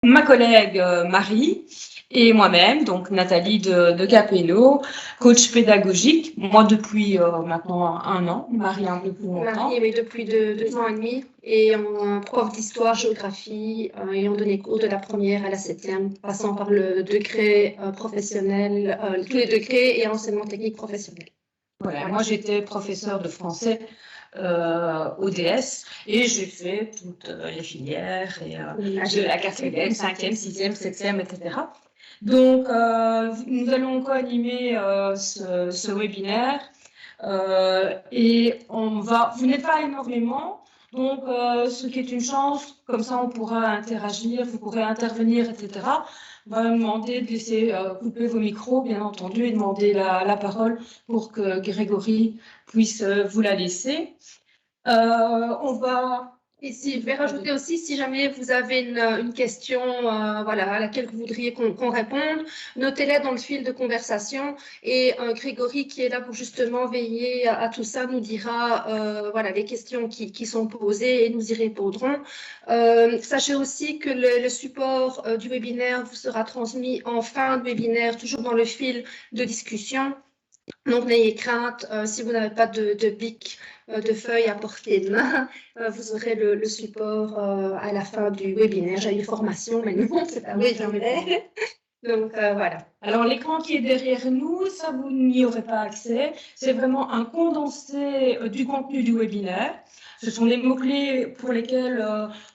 ma collègue Marie et moi-même, donc Nathalie de Capello, coach pédagogique, moi depuis maintenant 1 an, Marie un peu plus longtemps. Marie, oui, depuis 2 ans et demi, et en prof d'histoire, géographie, ayant donné cours de la première à la 7e, passant par le degré professionnel, tous les degrés et enseignement technique professionnel. Voilà, moi j'étais professeure de français ODS et j'ai fait toutes les filières et de la 4e, 5e, 6e, 7e, etc. Donc nous allons co-animer ce webinaire et vous n'êtes pas énormément, donc ce qui est une chance, comme ça on pourra interagir, vous pourrez intervenir, etc. On va demander de laisser couper vos micros, bien entendu, et demander la parole pour que Grégory puisse vous la laisser. On va... Ici, je vais rajouter aussi, si jamais vous avez une question voilà, à laquelle vous voudriez qu'on réponde, notez-les dans le fil de conversation et Grégory, qui est là pour justement veiller à tout ça, nous dira voilà, les questions qui sont posées et nous y répondrons. Sachez aussi que le support du webinaire vous sera transmis en fin de webinaire, toujours dans le fil de discussion. Donc, n'ayez crainte, si vous n'avez pas de bic, de feuilles à portée de main, vous aurez le support à la fin du webinaire. J'ai eu formation, mais non, c'est pas vrai, j'en ai. Donc, voilà. Alors, l'écran qui est derrière nous, ça, vous n'y aurez pas accès. C'est vraiment un condensé du contenu du webinaire. Ce sont les mots-clés pour lesquels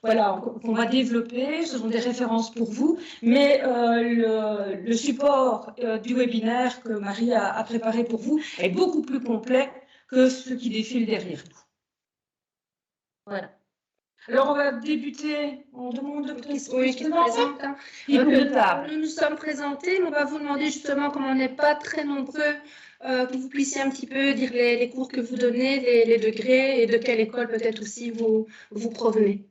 voilà, qu'on va développer. Ce sont des références pour vous. Mais le support du webinaire que Marie a préparé pour vous est beaucoup plus complet que ce qui défile derrière nous. Voilà. Alors, on va débuter. On demande qui se présente. Nous nous sommes présentés. On va vous demander justement, comme on n'est pas très nombreux, que vous puissiez un petit peu dire les cours que vous donnez, les degrés et de quelle école peut-être aussi vous provenez.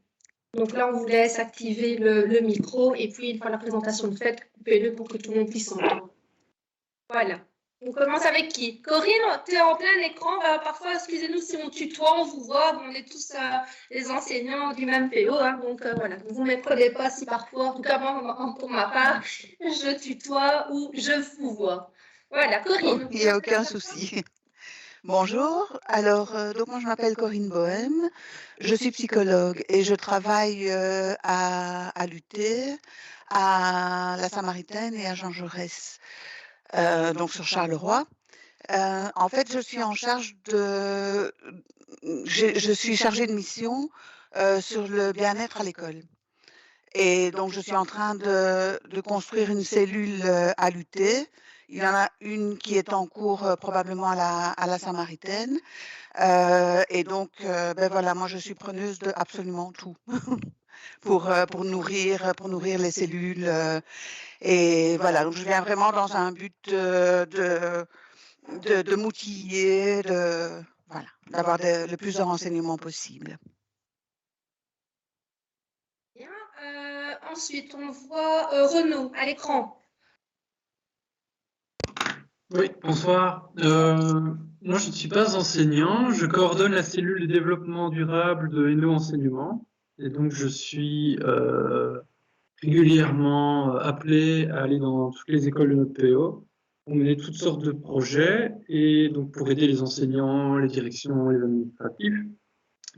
Donc là, on vous laisse activer le micro et puis une fois la présentation faite, coupez-le pour que tout le monde puisse entendre. Voilà. On commence avec qui? Corinne, tu es en plein écran. Parfois, excusez-nous si on tutoie, on vous voit. On est tous les enseignants du même PO. Hein, donc voilà, ne vous méprenez pas si parfois, en tout cas moi, pour ma part, je tutoie ou je vous vois. Voilà, Corinne. Il n'y a aucun souci. Bonjour, alors donc moi je m'appelle Corinne Bohème, je suis psychologue et je travaille à l'UT, à la Samaritaine et à Jean Jaurès, donc sur Charleroi. En fait, je suis en charge je suis chargée de mission sur le bien-être à l'école. Et donc je suis en train de construire une cellule à l'UT. Il y en a une qui est en cours probablement à la Samaritaine. Et donc, ben voilà, moi je suis preneuse de absolument tout pour nourrir les cellules. Et voilà, donc je viens vraiment dans un but de m'outiller, voilà, d'avoir le plus de renseignements possible. Bien. Ensuite, on voit Renaud à l'écran. Oui, bonsoir. Moi, je ne suis pas enseignant. Je coordonne la cellule de développement durable de Hainaut Enseignement. Et donc, je suis régulièrement appelé à aller dans toutes les écoles de notre PO pour mener toutes sortes de projets et donc pour aider les enseignants, les directions, les administratifs.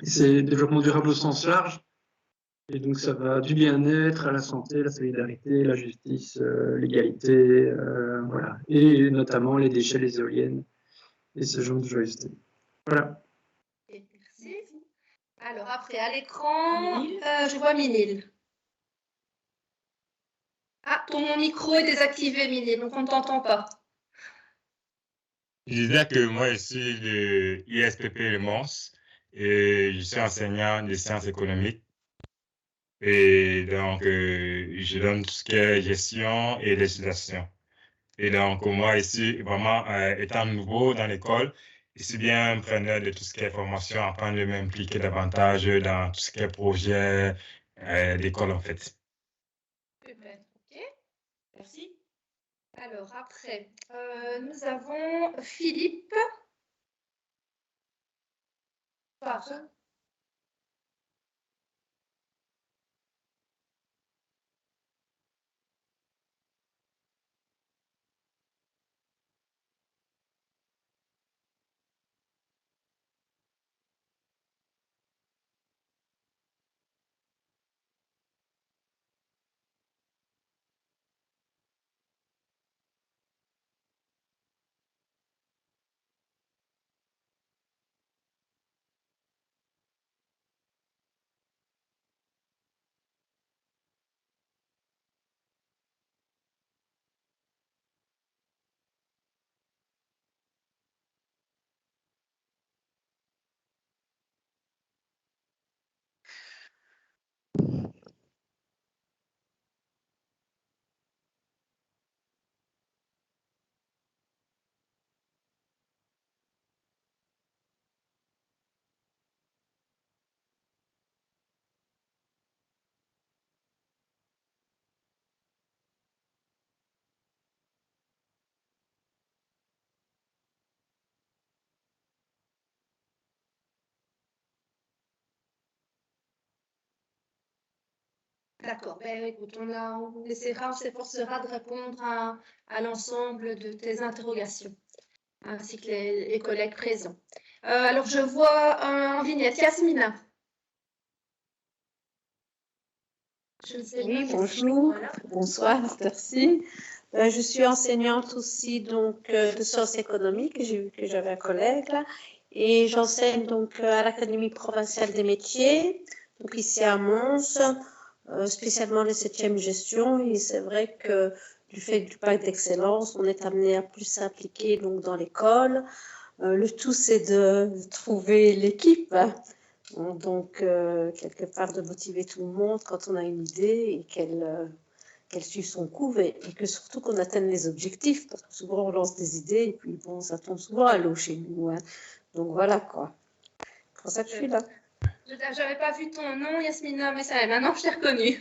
Et c'est développement durable au sens large. Et donc, ça va du bien-être à la santé, la solidarité, la justice, l'égalité, voilà. Et notamment les déchets, les éoliennes et ce genre de joyeuseté. Voilà. Merci. Alors, après, à l'écran, je vois Minil. Ah, ton micro est désactivé, Minil, donc on ne t'entend pas. Je disais que moi, je suis de l'ISPP Le Mans et je suis enseignant des sciences économiques. Et donc, je donne tout ce qui est gestion et législation. Et donc, moi, ici, vraiment, étant nouveau dans l'école, je suis bien preneur de tout ce qui est formation afin de m'impliquer davantage dans tout ce qui est projet d'école, en fait. Super, ok. Merci. Alors, après, nous avons Philippe. D'accord. Ben, écoute, on s'efforcera de répondre à l'ensemble de tes interrogations, ainsi que les collègues présents. Alors, je vois en vignette Yasmina. Je ne sais pas. Oui, bonjour, Voilà. bonsoir, merci. Je suis enseignante aussi donc de sciences économiques. J'ai vu que j'avais un collègue là, et j'enseigne donc à l'Académie provinciale des métiers, donc ici à Mons, spécialement les 7e gestion. Et c'est vrai que du fait du pacte d'excellence, on est amené à plus s'impliquer donc dans l'école. Le tout, c'est de trouver l'équipe. Donc, quelque part, de motiver tout le monde quand on a une idée et qu'elle suive son cours et que surtout qu'on atteigne les objectifs. Parce que souvent, on lance des idées et puis, bon, ça tombe souvent à l'eau chez nous. Hein. Donc, voilà quoi. C'est pour ça que je suis là. Je n'avais pas vu ton nom, Yasmina, mais ça, maintenant, je t'ai reconnue.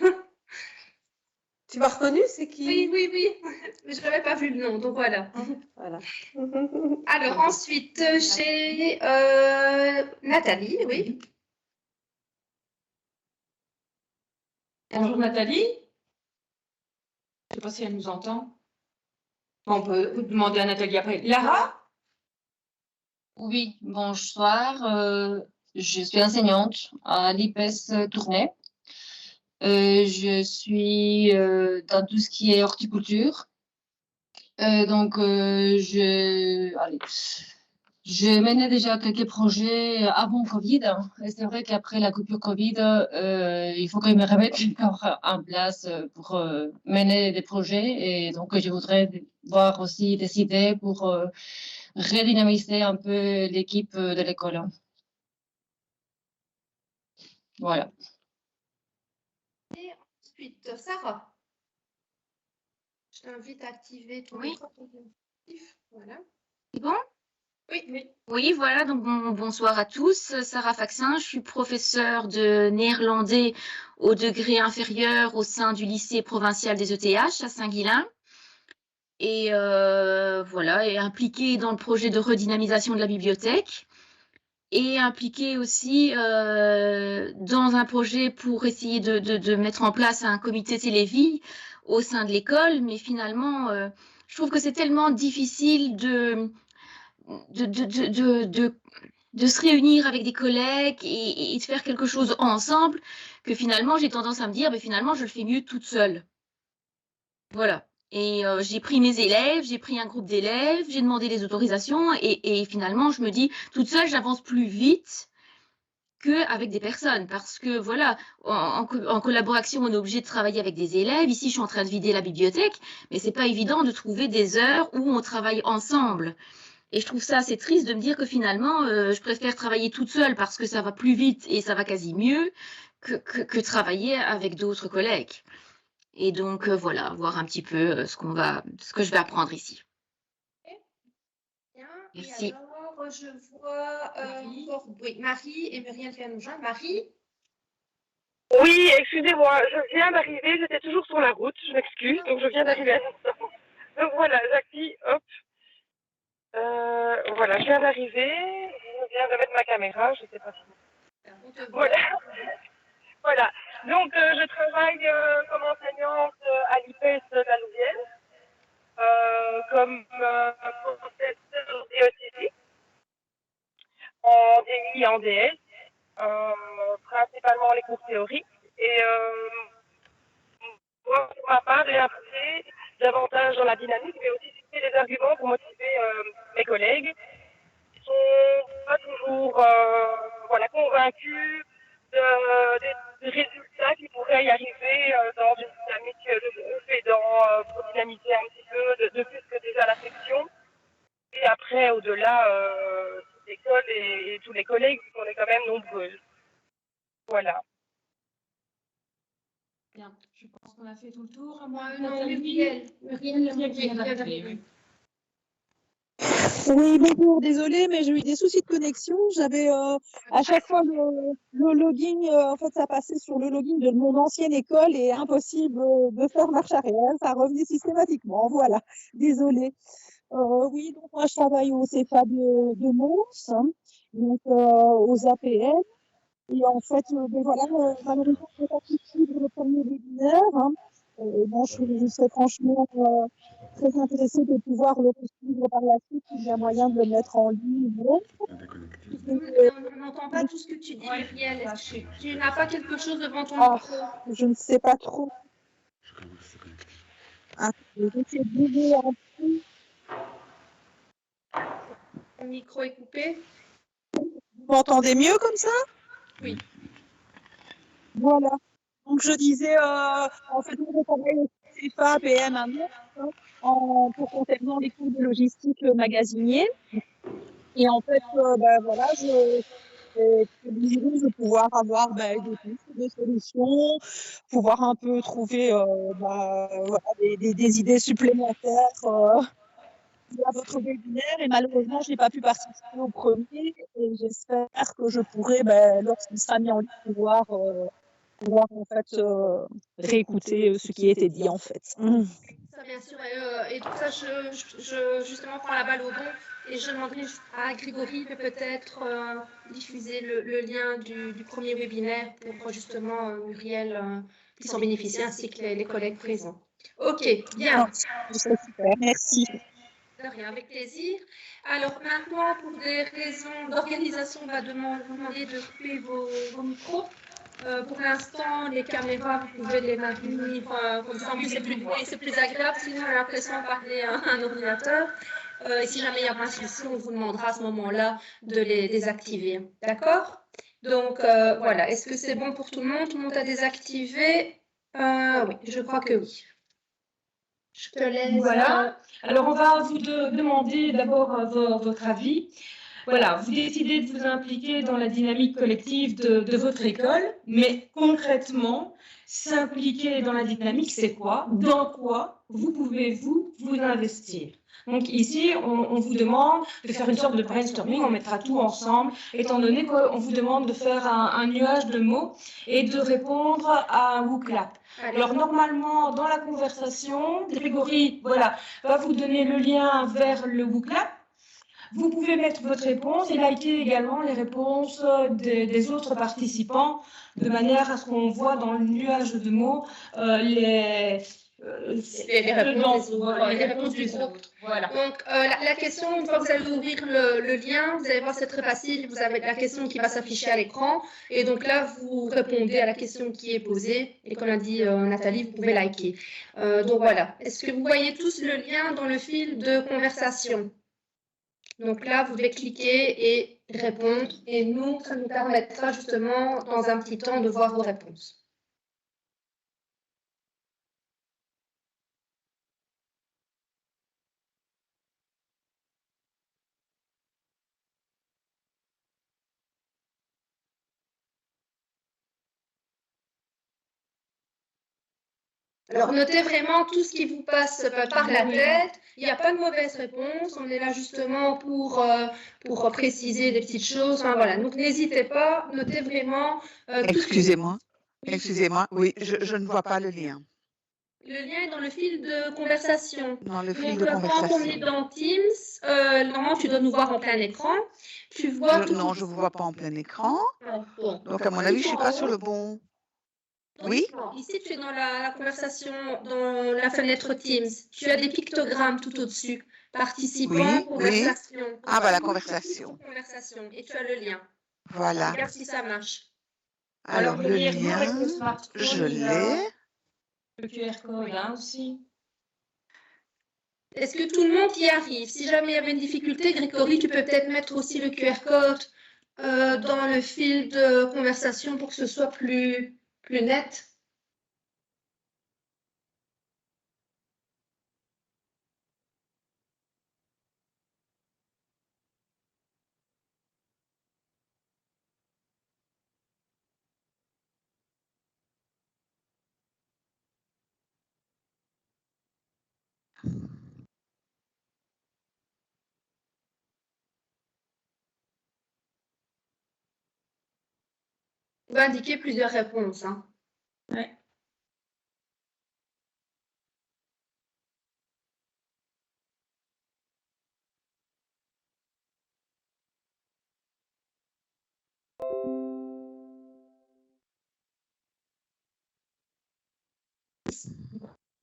Tu m'as reconnu, c'est qui? Oui. Mais je n'avais pas vu le nom, donc voilà. Voilà. Alors, ensuite, j'ai Nathalie, oui. Bonjour Nathalie. Je ne sais pas si elle nous entend. On peut vous demander à Nathalie après. Lara? Oui, bonsoir. Je suis enseignante à l'IPES Tournai. Je suis dans tout ce qui est horticulture. Je menais déjà quelques projets avant Covid. Et c'est vrai qu'après la coupure Covid, il faut que je me remette encore en place pour mener des projets. Et donc, je voudrais voir aussi des idées pour redynamiser un peu l'équipe de l'école. Voilà. Et ensuite, Sarah. Je t'invite à activer ton Oui. micro. Voilà. C'est bon? Oui. Oui, voilà, donc bonsoir à tous. Sarah Faxin, je suis professeure de néerlandais au degré inférieur au sein du lycée provincial des ETH à Saint-Guilain. Et voilà, et impliquée dans le projet de redynamisation de la bibliothèque. Et impliquée aussi dans un projet pour essayer de mettre en place un comité télévie au sein de l'école. Mais finalement, je trouve que c'est tellement difficile de se réunir avec des collègues et de faire quelque chose ensemble, que finalement, j'ai tendance à me dire, mais finalement, je le fais mieux toute seule. Voilà. Et j'ai pris mes élèves, j'ai pris un groupe d'élèves, j'ai demandé les autorisations et finalement, je me dis, toute seule, j'avance plus vite qu'avec des personnes. Parce que voilà, en collaboration, on est obligé de travailler avec des élèves. Ici, je suis en train de vider la bibliothèque, mais c'est pas évident de trouver des heures où on travaille ensemble. Et je trouve ça assez triste de me dire que finalement, je préfère travailler toute seule parce que ça va plus vite et ça va quasi mieux que travailler avec d'autres collègues. Et donc, voilà, voir un petit peu ce que je vais apprendre ici. Bien. Merci. Et alors, je vois encore Marie et Muriel vient nous joindre. Marie? Oui, excusez-moi, je viens d'arriver, j'étais toujours sur la route, je m'excuse, donc je viens d'arriver à l'instant. Donc voilà, Jackie, hop. Voilà, je viens d'arriver, je viens de mettre ma caméra, je ne sais pas si... Voilà. Voilà. Donc je travaille comme enseignante à l'IPES de la Louvière, comme professeur DECC, en DI et en DS, principalement les cours théoriques. Et moi, pour ma part, j'ai appris davantage dans la dynamique, mais aussi citer les arguments pour motiver mes collègues qui ne sont pas toujours convaincus des résultats qui pourraient y arriver dans une dynamique de groupe et pour dynamiser un petit peu de plus que déjà la section. Et après, au-delà, toute l'école et tous les collègues, on est quand même nombreux. Voilà. Bien, je pense qu'on a fait tout le tour. Moi, Non, Muriel Muriel. d'arriver. Oui, bonjour, désolée, mais j'ai eu des soucis de connexion. J'avais à chaque fois le login, en fait, ça passait sur le login de mon ancienne école et impossible de faire marche arrière. Ça revenait systématiquement. Voilà, désolée. Oui, donc moi, je travaille au CEFA de Mons, donc aux APN. Et en fait, ben voilà, malheureusement, je n'ai pas pu suivre le premier webinaire. Hein. Bon, je serais franchement très intéressée de pouvoir le suivre par la suite, s'il y a moyen de le mettre en ligne. Bon. On n'entend pas tout ce que tu dis, Muriel. Est-ce que tu n'as pas quelque chose devant ton micro? Je ne sais pas trop. J'essaie de bouger un peu. Ton micro est coupé? Vous m'entendez mieux comme ça? Oui. Voilà. Donc, je disais, en fait, nous, on travaille au CFA, PM, pour concernant les cours de logistique magasinier. Et en fait, voilà, c'est l'idée de pouvoir avoir des pistes, des solutions, pouvoir un peu trouver voilà, des idées supplémentaires à votre webinaire. Et malheureusement, je n'ai pas pu participer au premier. Et j'espère que je pourrai, lorsqu'il sera mis en ligne, pouvoir en fait réécouter ce qui a été dit en fait. Ça, bien sûr. Et tout ça, je justement prends la balle au bon et je demanderai à Grégory de peut-être diffuser le lien du premier webinaire pour justement Muriel puisse en bénéficier ainsi que les collègues présents. Ok, bien. C'est super, merci. De rien, avec plaisir. Alors maintenant, pour des raisons d'organisation, on va vous demander de couper vos micros. Pour l'instant, les caméras, vous pouvez les maintenir comme ça. En plus, c'est plus agréable, sinon on a l'impression de parler à un ordinateur. Et si jamais il y a un souci, on vous demandera à ce moment-là de les désactiver. D'accord? Donc voilà, est-ce que c'est bon pour tout le monde? Tout le monde a désactivé? Oui, je crois que oui. Je te laisse. Voilà. Alors, on va vous demander d'abord votre avis. Voilà, vous décidez de vous impliquer dans la dynamique collective de votre école, mais concrètement, s'impliquer dans la dynamique, c'est quoi? Dans quoi vous pouvez vous investir? Donc ici, on vous demande de faire une sorte de brainstorming, on mettra tout ensemble, étant donné qu'on vous demande de faire un nuage de mots et de répondre à un WooClap. Alors normalement, dans la conversation, Grégory, voilà, va vous donner le lien vers le WooClap. Vous pouvez mettre votre réponse et liker également les réponses des autres participants de manière à ce qu'on voit dans le nuage de mots les réponses du groupe. Voilà. Donc, la question, une fois que vous allez ouvrir le lien, vous allez voir, c'est très facile. Vous avez la question qui va s'afficher à l'écran. Et donc là, vous répondez à la question qui est posée. Et comme a dit Nathalie, vous pouvez liker. Donc voilà. Est-ce que vous voyez tous le lien dans le fil de conversation? Donc là, vous devez cliquer et répondre. Et nous, ça nous permettra justement, dans un petit temps, de voir vos réponses. Alors, notez vraiment tout ce qui vous passe par la tête. Il n'y a pas de mauvaise réponse. On est là justement pour préciser des petites choses. Enfin, voilà. Donc, n'hésitez pas. Notez vraiment. Excusez-moi. Excusez-moi. Oui, je ne vois pas le lien. Le lien est dans le fil de conversation. Dans le fil Donc, de quand on est conversation. dans Teams, normalement, tu dois nous voir en plein écran. Tu vois Non, je ne vous vois pas en plein écran. Bon. Donc, à mon avis, je ne suis pas sur le bon. Oui? Ici, tu es dans la conversation, dans la fenêtre Teams. Tu as des pictogrammes tout au-dessus. Participants, conversation. Oui. Ah, bah la conversation. Conversation. Et tu as le lien. Voilà. Regarde si ça marche. Alors, le lien, je l'ai. Le QR code aussi. Est-ce que tout le monde y arrive? Si jamais il y avait une difficulté, Grégory, tu peux peut-être mettre aussi le QR code dans le fil de conversation pour que ce soit plus net. On va indiquer plusieurs réponses. Hein. Ouais.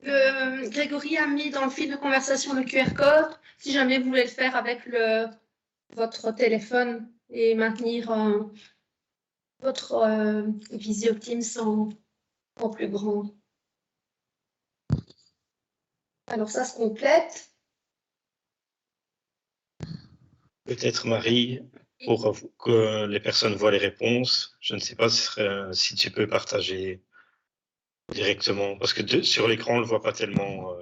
Grégory a mis dans le fil de conversation le QR code. Si jamais vous voulez le faire avec votre téléphone et maintenir votre visio Teams en plus grand. Alors ça se complète. Peut-être Marie, pour que les personnes voient les réponses, je ne sais pas si tu peux partager directement, parce que sur l'écran, on ne le voit pas tellement.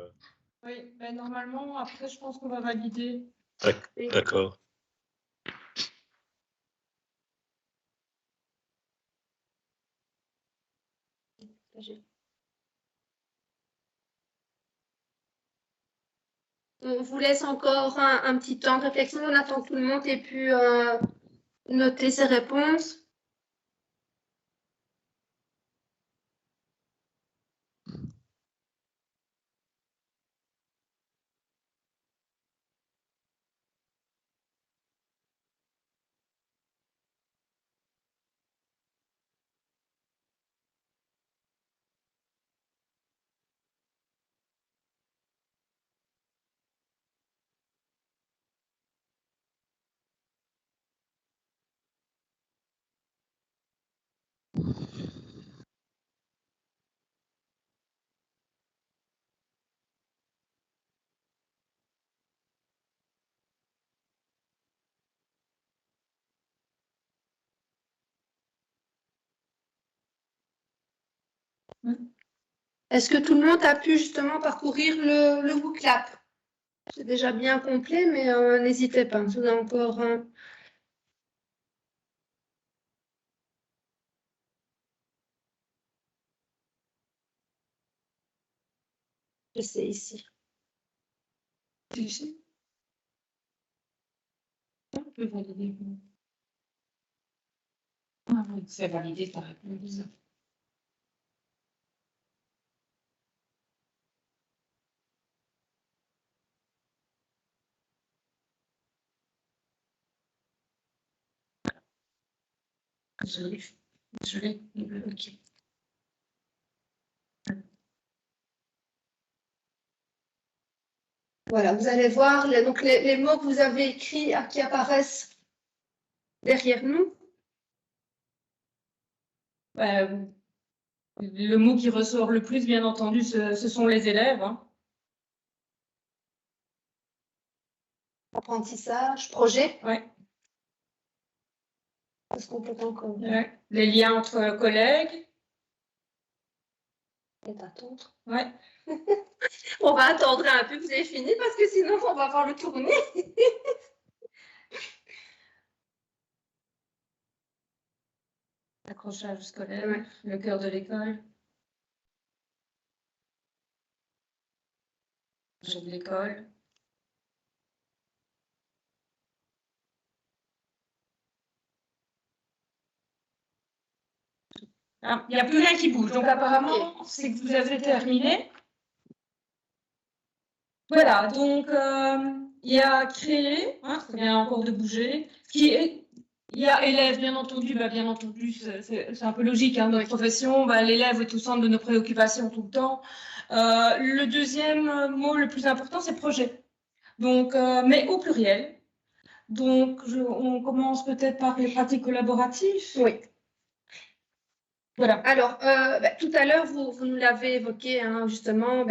Oui, ben normalement, après, je pense qu'on va valider. D'accord. On vous laisse encore un petit temps de réflexion. On attend que tout le monde ait pu noter ses réponses. Est-ce que tout le monde a pu justement parcourir le WooClap? C'est déjà bien complet, mais n'hésitez pas, vous avez encore je sais ici. Ici. On peut valider. Ah oui, c'est validé ta réponse. Je l'ai. Ok. Voilà, vous allez voir donc les mots que vous avez écrits qui apparaissent derrière nous. Le mot qui ressort le plus, bien entendu, ce sont les élèves. Hein. Apprentissage, projet. Ouais. Est-ce qu'on peut encore Les liens entre collègues. Et attendre. Ouais. On va attendre un peu que vous ayez fini parce que sinon on va voir le tourner. Accrochage scolaire, le cœur de l'école. Projet de l'école. Il n'y a plus rien qui bouge, donc apparemment, c'est que vous avez terminé. Voilà, donc il y a créer, hein, ça vient encore de bouger. Il y a élève, bien entendu, c'est un peu logique, hein, notre profession, l'élève est au centre de nos préoccupations tout le temps. Le deuxième mot le plus important, c'est projet. Donc, mais au pluriel. Donc, on commence peut-être par les pratiques collaboratives. Oui. Voilà. Alors, tout à l'heure, vous nous l'avez évoqué, hein, justement,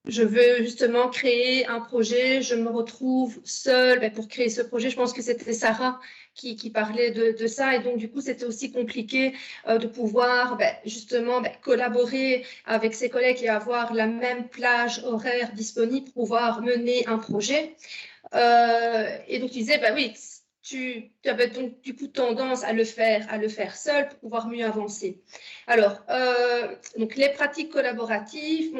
je veux justement créer un projet, je me retrouve seule pour créer ce projet. Je pense que c'était Sarah qui parlait de ça. Et donc, du coup, c'était aussi compliqué de pouvoir justement collaborer avec ses collègues et avoir la même plage horaire disponible pour pouvoir mener un projet. Et donc, tu disais, oui, tu avais donc du coup tendance à le faire seul pour pouvoir mieux avancer. Alors, donc les pratiques collaboratives,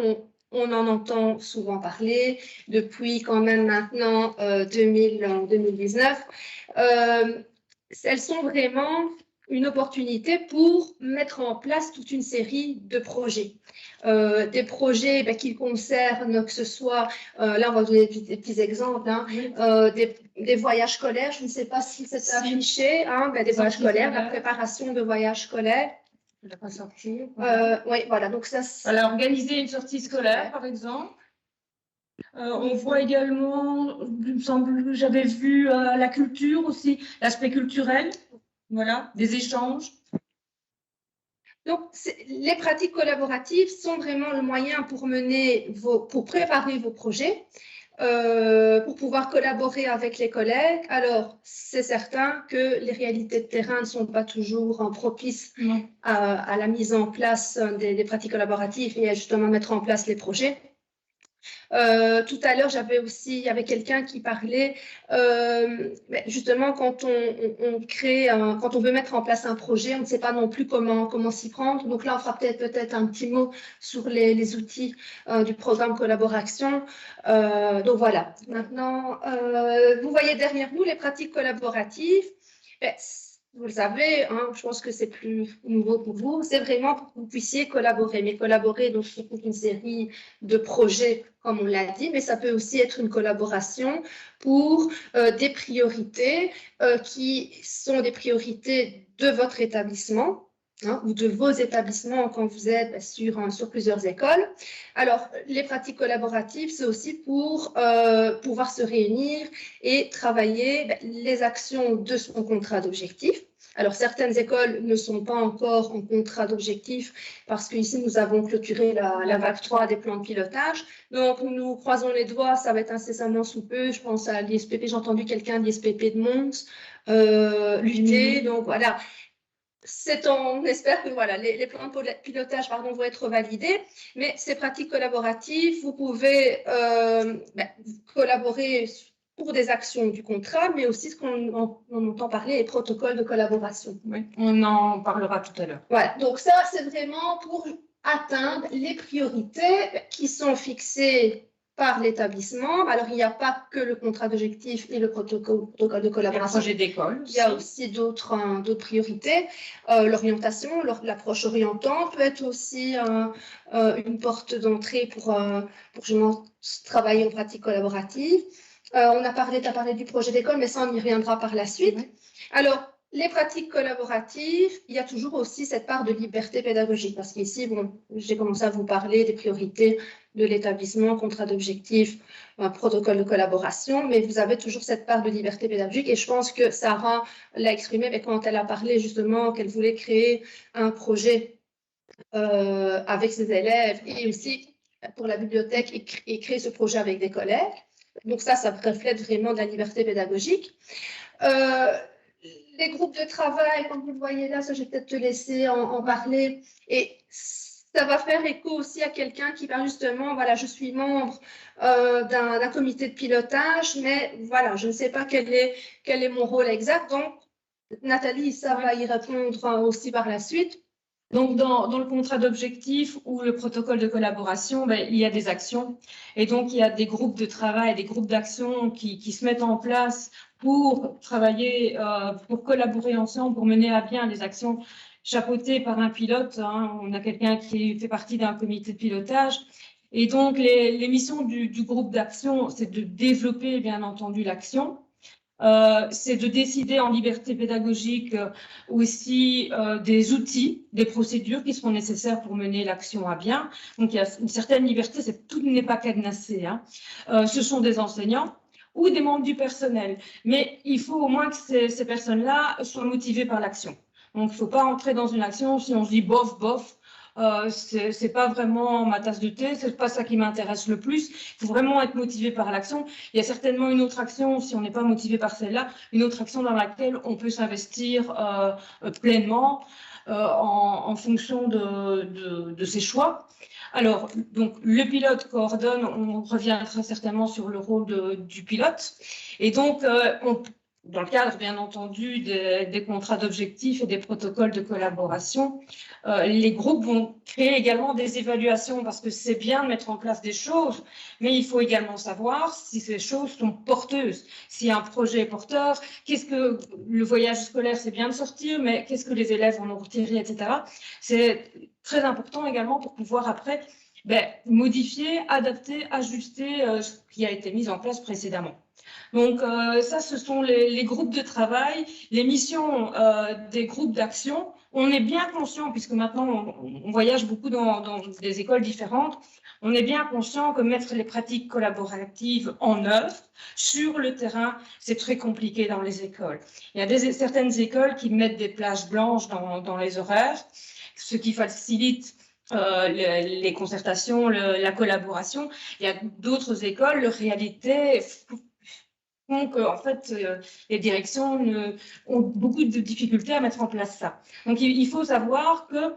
on en entend souvent parler depuis quand même maintenant 2019. Elles sont vraiment une opportunité pour mettre en place toute une série de projets. Des projets qui concernent, que ce soit, là on va donner des petits exemples, hein, des voyages scolaires, je ne sais pas si c'est affiché, hein, des voyages scolaires, la préparation de voyages scolaires. Je l'ai pas sorti. Oui, voilà, donc ça, Alors, organiser une sortie scolaire, par exemple. On voit également, il me semble, j'avais vu la culture aussi, l'aspect culturel, voilà, des échanges. Donc, les pratiques collaboratives sont vraiment le moyen pour préparer vos projets, pour pouvoir collaborer avec les collègues. Alors, c'est certain que les réalités de terrain ne sont pas toujours propices à la mise en place des pratiques collaboratives et à justement mettre en place les projets. Tout à l'heure, il y avait quelqu'un qui parlait justement quand quand on veut mettre en place un projet, on ne sait pas non plus comment s'y prendre. Donc là, on fera peut-être un petit mot sur les outils du programme collaboration. Donc voilà. Maintenant, vous voyez derrière nous les pratiques collaboratives. Vous le savez, hein, je pense que c'est plus nouveau pour vous, c'est vraiment pour que vous puissiez collaborer. Mais collaborer donc, sur toute une série de projets, comme on l'a dit, mais ça peut aussi être une collaboration pour des priorités qui sont des priorités de votre établissement. Hein, ou de vos établissements quand vous êtes sur plusieurs écoles. Alors, les pratiques collaboratives, c'est aussi pour pouvoir se réunir et travailler les actions de son contrat d'objectif. Alors, certaines écoles ne sont pas encore en contrat d'objectif parce qu'ici, nous avons clôturé la vague 3 des plans de pilotage. Donc, nous croisons les doigts, ça va être incessamment sous peu. Je pense à l'ISPP, j'ai entendu quelqu'un de l'ISPP de Mons, l'UT, donc voilà. On espère que voilà, les plans de pilotage vont être validés, mais ces pratiques collaboratives, vous pouvez collaborer pour des actions du contrat, mais aussi ce qu'on entend parler, les protocoles de collaboration. Oui, on en parlera tout à l'heure. Voilà, donc ça, c'est vraiment pour atteindre les priorités qui sont fixées par l'établissement. Alors, il n'y a pas que le contrat d'objectif et le protocole de collaboration. Le projet d'école. Il y a aussi d'autres priorités. L'orientation, l'approche orientante peut être aussi une porte d'entrée pour justement travailler en pratique collaborative. Tu as parlé du projet d'école, mais ça, on y reviendra par la suite. Alors, les pratiques collaboratives, il y a toujours aussi cette part de liberté pédagogique, parce qu'ici, j'ai commencé à vous parler des priorités de l'établissement, contrat d'objectif, protocole de collaboration, mais vous avez toujours cette part de liberté pédagogique, et je pense que Sarah l'a exprimé quand elle a parlé justement qu'elle voulait créer un projet avec ses élèves, et aussi pour la bibliothèque, et créer ce projet avec des collègues. Donc ça reflète vraiment de la liberté pédagogique. Les groupes de travail, comme vous le voyez là, ça je vais peut-être te laisser en parler. Et ça va faire écho aussi à quelqu'un qui parle justement, voilà, je suis membre d'un comité de pilotage, mais voilà, je ne sais pas quel est mon rôle exact. Donc, Nathalie, ça va y répondre aussi par la suite. Donc, dans le contrat d'objectif ou le protocole de collaboration, il y a des actions. Et donc, il y a des groupes de travail, des groupes d'action qui se mettent en place pour travailler, pour collaborer ensemble, pour mener à bien des actions chapeautées par un pilote. Hein. On a quelqu'un qui fait partie d'un comité de pilotage. Et donc, les missions du groupe d'action, c'est de développer, bien entendu, l'action. C'est de décider en liberté pédagogique aussi des outils, des procédures qui seront nécessaires pour mener l'action à bien. Donc, il y a une certaine liberté, tout n'est pas cadenassé. Hein. Ce sont des enseignants ou des membres du personnel. Mais il faut au moins que ces personnes-là soient motivées par l'action. Donc, il ne faut pas entrer dans une action si on se dit bof, bof. C'est pas vraiment ma tasse de thé, c'est pas ça qui m'intéresse le plus. Il faut vraiment être motivé par l'action. Il y a certainement une autre action, si on n'est pas motivé par celle-là, une autre action dans laquelle on peut s'investir pleinement en fonction de ses choix. Alors, donc, le pilote coordonne, on reviendra certainement sur le rôle du pilote. Et donc, dans le cadre, bien entendu, des contrats d'objectifs et des protocoles de collaboration, les groupes vont créer également des évaluations parce que c'est bien de mettre en place des choses, mais il faut également savoir si ces choses sont porteuses. Si un projet est porteur, qu'est-ce que le voyage scolaire, c'est bien de sortir, mais qu'est-ce que les élèves en ont retiré, etc. C'est très important également pour pouvoir après modifier, adapter, ajuster ce qui a été mis en place précédemment. Donc ça, ce sont les groupes de travail, les missions des groupes d'action. on est bien conscient, puisque maintenant on voyage beaucoup dans des écoles différentes, on est bien conscient que mettre les pratiques collaboratives en œuvre sur le terrain, c'est très compliqué dans les écoles. Il y a certaines écoles qui mettent des plages blanches dans les horaires, ce qui facilite les concertations, la collaboration. Il y a d'autres écoles, leur réalité font que, en fait, les directions ont beaucoup de difficultés à mettre en place ça. Donc, il faut savoir que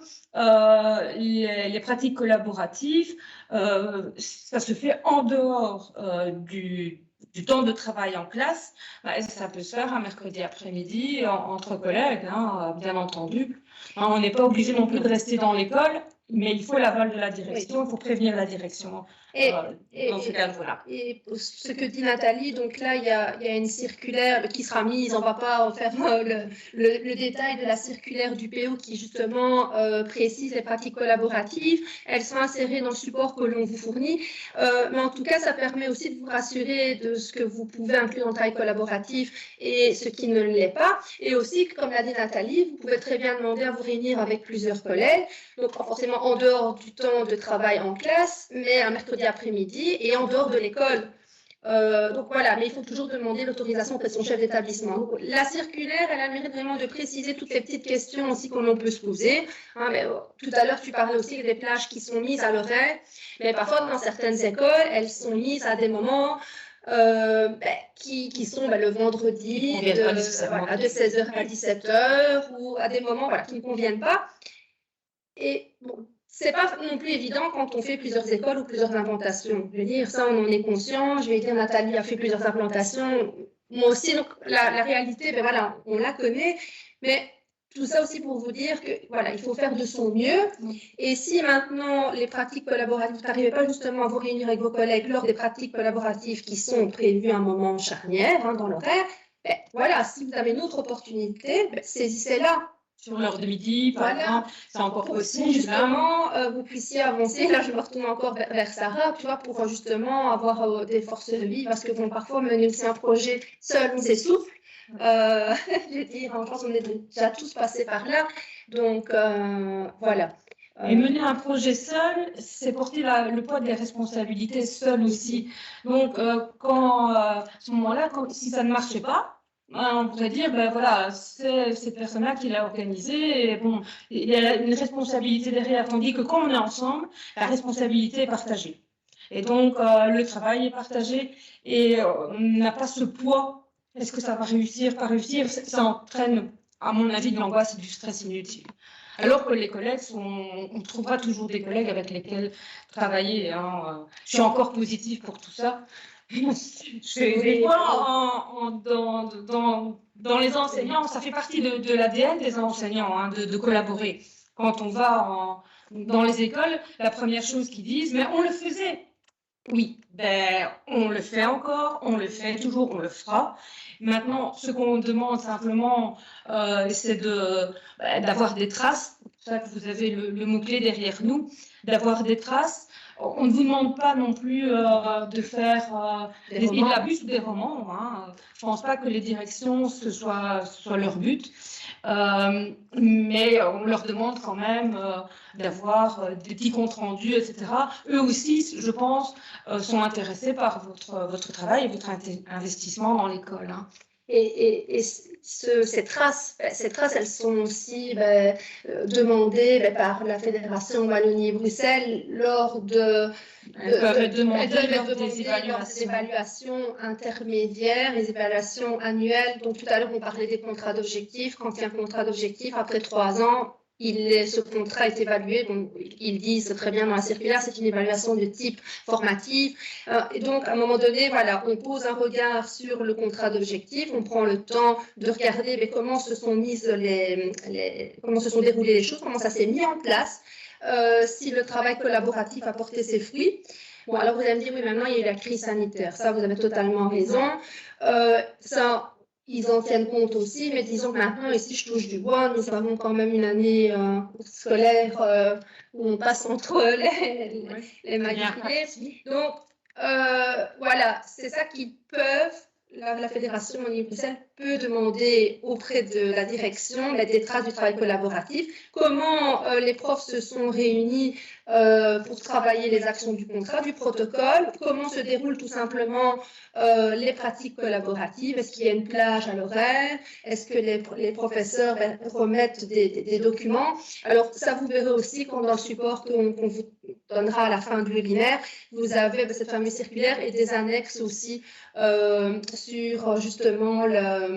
les pratiques collaboratives, ça se fait en dehors du temps de travail en classe. Ça peut se faire un mercredi après-midi entre collègues, hein, bien entendu. On n'est pas obligé non plus de rester dans l'école, mais il faut l'aval de la direction, il faut prévenir la direction dans ce cadre-là. Et ce que dit Nathalie, donc là, il y a une circulaire qui sera mise, on ne va pas faire le détail de la circulaire du PO qui justement précise les pratiques collaboratives. Elles sont insérées dans le support que l'on vous fournit, mais en tout cas, ça permet aussi de vous rassurer de ce que vous pouvez inclure dans le travail collaboratif et ce qui ne l'est pas. Et aussi, comme l'a dit Nathalie, vous pouvez très bien demander à vous réunir avec plusieurs collègues, donc pas forcément en dehors du temps de travail en classe, mais un mercredi après-midi et en dehors de l'école. Donc voilà, mais il faut toujours demander l'autorisation auprès de son chef d'établissement. Donc, la circulaire, elle a le mérite vraiment de préciser toutes les petites questions aussi que l'on peut se poser. Hein, mais, tout à l'heure, tu parlais aussi des plages qui sont mises à l'horaire, mais parfois dans certaines écoles, elles sont mises à des moments qui sont le vendredi de 16h à 17h ou à des moments qui ne conviennent pas. Et bon, c'est pas non plus évident quand on fait plusieurs écoles ou plusieurs implantations. Je veux dire, ça, on en est conscient. Je vais dire, Nathalie a fait plusieurs implantations. Moi aussi, donc la réalité, on la connaît. Mais tout ça aussi pour vous dire que il faut faire de son mieux. Et si maintenant les pratiques collaboratives, vous n'arrivez pas justement à vous réunir avec vos collègues lors des pratiques collaboratives qui sont prévues à un moment charnière dans l'horaire, si vous avez une autre opportunité, saisissez-la. Sur l'heure de midi, par exemple, c'est encore possible. Pour justement, vous puissiez avancer. Là, je me retourne encore vers Sarah, tu vois, pour justement avoir des forces de vie, parce que parfois, mener aussi un projet seul, on s'essouffle. Je veux dire, en France, on est déjà tous passés par là. Donc, voilà. Et mener un projet seul, c'est porter le poids des responsabilités seul aussi. Donc, à ce moment-là, si ça ne marchait pas, on pourrait dire, c'est cette personne-là qui l'a organisé. Et bon, il y a une responsabilité derrière, tandis que quand on est ensemble, la responsabilité est partagée. Et donc, le travail est partagé et on n'a pas ce poids. Est-ce que ça va réussir, pas réussir? Ça entraîne, à mon avis, de l'angoisse et du stress inutile. Alors que les collègues on trouvera toujours des collègues avec lesquels travailler. Hein. Je suis encore positive pour tout ça. Des fois, dans les enseignants, ça fait partie de l'ADN des enseignants, hein, de collaborer. Quand on va dans les écoles, la première chose qu'ils disent, mais on le faisait. Oui, on le fait encore, on le fait toujours, on le fera. Maintenant, ce qu'on demande simplement, c'est d'avoir des traces. C'est pour ça que vous avez le mot-clé derrière nous, d'avoir des traces. On ne vous demande pas non plus de faire des illabus ou des romans. Hein. Je ne pense pas que les directions, ce soit leur but. Mais on leur demande quand même d'avoir des petits comptes rendus, etc. Eux aussi, je pense, sont intéressés par votre travail et votre investissement dans l'école. Hein. Et ces traces, elles sont aussi demandées par la Fédération Wallonie-Bruxelles lors de des évaluations intermédiaires, les évaluations annuelles. Donc tout à l'heure, on parlait des contrats d'objectifs. Quand il y a un contrat d'objectif, après 3 ans, ce contrat est évalué, donc ils disent très bien dans la circulaire, c'est une évaluation de type formative. Et donc, à un moment donné, on pose un regard sur le contrat d'objectif, on prend le temps de regarder comment se sont comment se sont déroulées les choses, comment ça s'est mis en place, si le travail collaboratif a porté ses fruits. Bon, alors vous allez me dire, oui, maintenant il y a eu la crise sanitaire. Ça, vous avez totalement raison. Ça, ils en tiennent compte aussi, mais disons que maintenant, ici, je touche du bois, nous avons quand même une année scolaire où on passe entre les matriculés. Donc, c'est ça qu'ils peuvent, la Fédération Wallonie-Bruxelles peut demander auprès de la direction des traces du travail collaboratif, comment les profs se sont réunis pour travailler les actions du contrat, du protocole, comment se déroulent tout simplement les pratiques collaboratives, est-ce qu'il y a une plage à l'horaire, est-ce que les professeurs remettent des documents. Alors ça, vous verrez aussi quand dans le support qu'on vous donnera à la fin du webinaire, vous avez cette fameuse circulaire et des annexes aussi sur justement le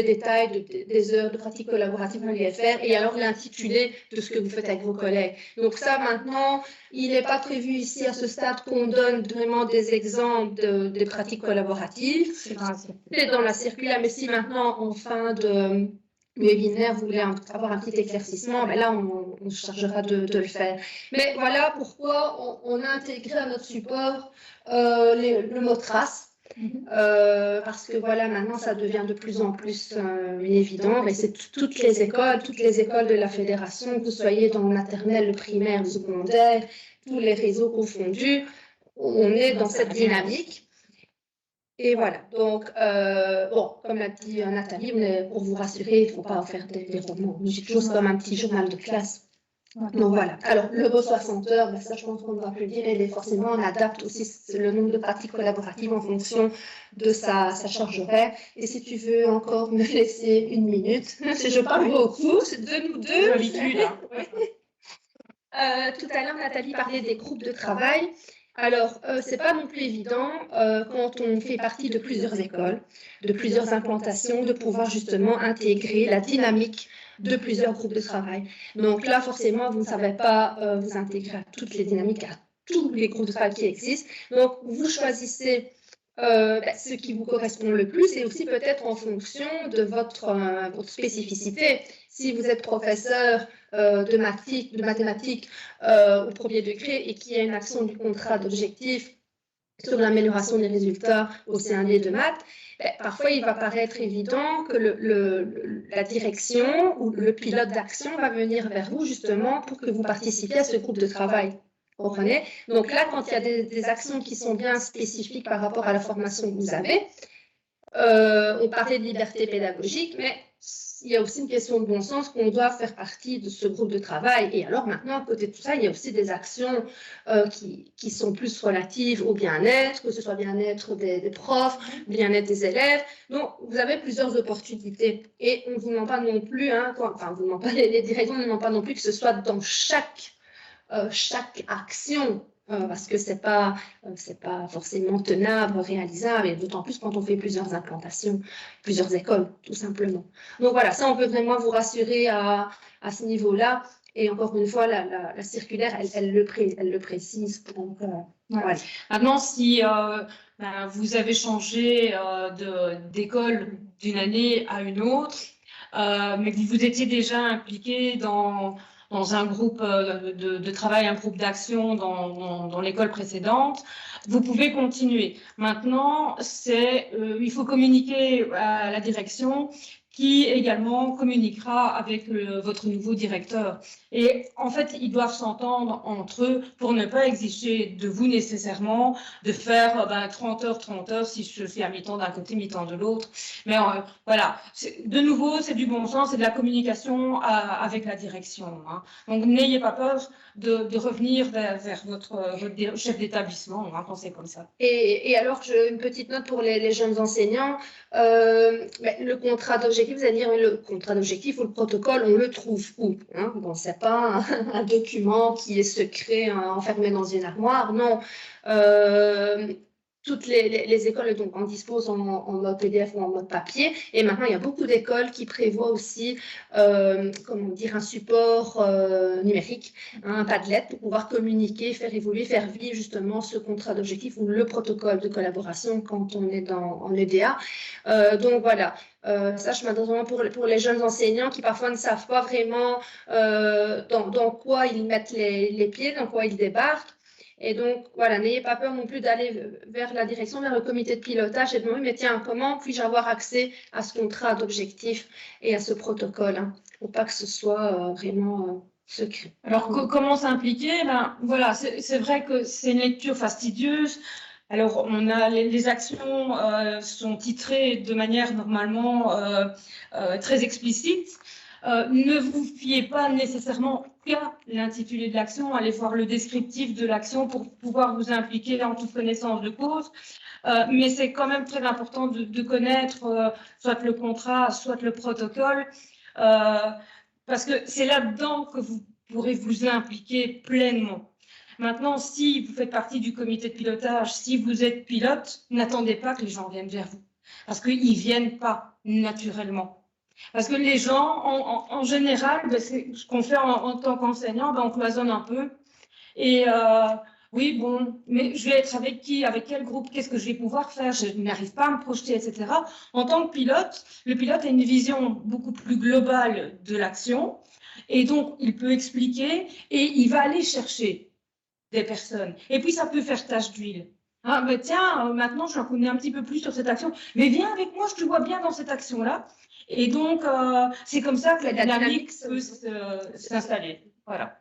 détail des heures de pratique collaborative à l'IFR et alors l'intitulé de ce que vous faites avec vos collègues. Donc ça, maintenant, il n'est pas prévu ici à ce stade qu'on donne vraiment des exemples des pratiques collaboratives. C'est dans la circulaire, mais si maintenant, en fin de webinaire, vous voulez avoir un petit éclaircissement, ben là, on se chargera de le faire. Mais voilà pourquoi on a intégré à notre support le mot trace. Parce que voilà, maintenant ça devient de plus en plus évident, et c'est toutes les écoles de la fédération, que vous soyez dans le maternel, le primaire, le secondaire, tous les réseaux confondus, on est dans cette dynamique. Et voilà, donc, bon, comme l'a dit Nathalie, pour vous rassurer, il ne faut pas en faire des romans. J'ai toujours comme un petit journal de classe. Donc voilà. Alors, le mot 60 heures, ben ça, je pense qu'on doit plus le dire, et forcément, on adapte aussi le nombre de pratiques collaboratives en fonction de sa charge horaire. Et si tu veux encore me laisser 1 minute, je parle beaucoup, c'est de nous deux. L'habitude, hein. Tout à l'heure, Nathalie parlait des groupes de travail. Alors, c'est pas non plus évident quand on fait partie de plusieurs écoles, de plusieurs implantations, de pouvoir justement intégrer la dynamique de plusieurs groupes de travail. Donc là, forcément, vous ne savez pas vous intégrer à toutes les dynamiques, à tous les groupes de travail qui existent. Donc, vous choisissez ce qui vous correspond le plus et aussi peut-être en fonction de votre spécificité. Si vous êtes professeur de mathématiques au premier degré et qu'il y a une action du contrat d'objectif sur l'amélioration des résultats au CND de maths, parfois il va paraître évident que la direction ou le pilote d'action va venir vers vous justement pour que vous participiez à ce groupe de travail. Vous comprenez? Donc là, quand il y a des actions qui sont bien spécifiques par rapport à la formation que vous avez, on parlait de liberté pédagogique, mais il y a aussi une question de bon sens qu'on doit faire partie de ce groupe de travail. Et alors maintenant, à côté de tout ça, il y a aussi des actions qui sont plus relatives au bien-être, que ce soit bien-être des profs, bien-être des élèves. Donc, vous avez plusieurs opportunités. Et on ne vous demande pas non plus, les directions ne demandent pas non plus que ce soit dans chaque action, parce que c'est pas forcément tenable, réalisable, et d'autant plus quand on fait plusieurs implantations, plusieurs écoles, tout simplement. Donc voilà, ça, on peut vraiment vous rassurer à ce niveau-là. Et encore une fois, la circulaire, elle le précise. Donc, voilà. Maintenant, si vous avez changé d'école d'une année à une autre, mais que vous étiez déjà impliqué dans un groupe de travail, un groupe d'action dans l'école précédente, vous pouvez continuer. Maintenant, il faut communiquer à la direction qui également communiquera avec votre nouveau directeur. Et en fait, ils doivent s'entendre entre eux pour ne pas exiger de vous nécessairement de faire 30 heures si je fais à mi-temps d'un côté, mi-temps de l'autre. Mais voilà, de nouveau, c'est du bon sens, c'est de la communication avec la direction. Hein. Donc, n'ayez pas peur de revenir vers votre chef d'établissement quand c'est comme ça. Et alors, une petite note pour les jeunes enseignants. Le contrat d'objectif, c'est-à-dire le contrat d'objectif ou le protocole, on le trouve où, hein? Bon, c'est pas un document qui est secret, enfermé dans une armoire, non. Toutes les écoles donc, en disposent en mode PDF ou en mode papier. Et maintenant, il y a beaucoup d'écoles qui prévoient aussi un support numérique, un Padlet, pour pouvoir communiquer, faire évoluer, faire vivre justement ce contrat d'objectif ou le protocole de collaboration quand on est en EDA. Donc voilà, ça je m'adresse vraiment pour les jeunes enseignants qui parfois ne savent pas vraiment dans quoi ils mettent les pieds, dans quoi ils débarquent. Et donc, voilà, n'ayez pas peur non plus d'aller vers la direction, vers le comité de pilotage et de demander, mais tiens, comment puis-je avoir accès à ce contrat d'objectif et à ce protocole, hein, pour pas que ce soit vraiment secret. Alors, comment s'impliquer? Voilà, c'est vrai que c'est une lecture fastidieuse. Alors, les actions sont titrées de manière normalement très explicite. Ne vous fiez pas nécessairement qu'à l'intitulé de l'action, allez voir le descriptif de l'action pour pouvoir vous impliquer en toute connaissance de cause. Mais c'est quand même très important de connaître soit le contrat, soit le protocole, parce que c'est là-dedans que vous pourrez vous impliquer pleinement. Maintenant, si vous faites partie du comité de pilotage, si vous êtes pilote, n'attendez pas que les gens viennent vers vous, parce qu'ils ne viennent pas naturellement. Parce que les gens, en général, c'est ce qu'on fait en tant qu'enseignant, on cloisonne un peu. Et oui, bon, mais je vais être avec qui, avec quel groupe, qu'est-ce que je vais pouvoir faire, je n'arrive pas à me projeter, etc. En tant que pilote, le pilote a une vision beaucoup plus globale de l'action. Et donc, il peut expliquer et il va aller chercher des personnes. Et puis, ça peut faire tache d'huile. Ah, mais tiens, maintenant, je connais un petit peu plus sur cette action. Mais viens avec moi, je te vois bien dans cette action-là. Et donc, c'est comme ça que la dynamique peut s'installer. Voilà.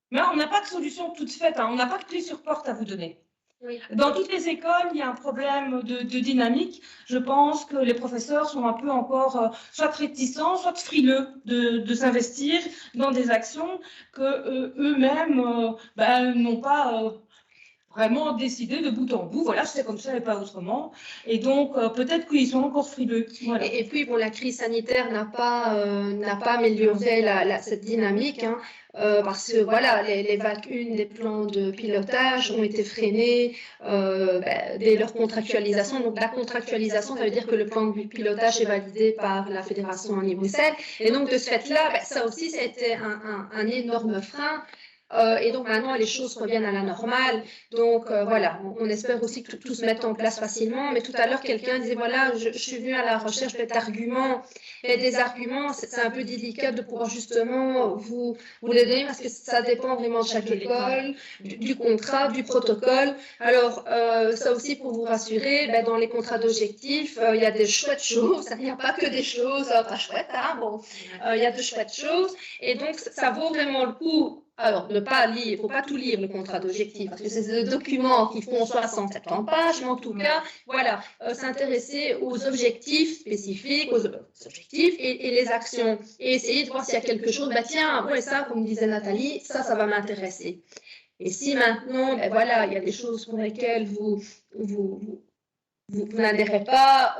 Mais on n'a pas de solution toute faite. On n'a pas de clé sur porte à vous donner. Oui. Dans toutes les écoles, il y a un problème de dynamique. Je pense que les professeurs sont un peu encore soit réticents, soit frileux de s'investir dans des actions que eux-mêmes n'ont pas vraiment décidé de bout en bout. Voilà, c'est comme ça et pas autrement. Et donc, peut-être qu'ils sont encore frileux. Voilà. Et puis, bon, la crise sanitaire n'a pas amélioré cette dynamique. Parce que voilà, les vagues 1 des plans de pilotage ont été freinées dès leur contractualisation. Donc la contractualisation, ça veut dire que le plan de pilotage est validé par la fédération Wallonie-Bruxelles. Et donc de ce fait-là, ça aussi, c'était un énorme frein. Et donc maintenant, les choses reviennent à la normale. Donc voilà, on espère aussi que tout se mette en place facilement. Mais tout à l'heure, quelqu'un disait, voilà, je suis venu à la recherche d'arguments. Et des arguments, c'est un peu délicat de pouvoir justement vous les donner parce que ça dépend vraiment de chaque école, du contrat, du protocole. Alors, ça aussi pour vous rassurer, dans les contrats d'objectifs, il y a des chouettes choses. Il n'y a pas que des choses pas chouettes. Il y a de chouettes choses. Et donc, ça vaut vraiment le coup. Alors, ne pas lire, il ne faut pas tout lire le contrat d'objectif parce que c'est des documents qui font 60-70 pages, mais en tout cas, voilà, s'intéresser aux objectifs spécifiques, aux objectifs et les actions et essayer de voir s'il y a quelque chose, tiens, ouais, ça, comme disait Nathalie, ça va m'intéresser. Et si maintenant, voilà, il y a des choses pour lesquelles vous n'adhérez pas,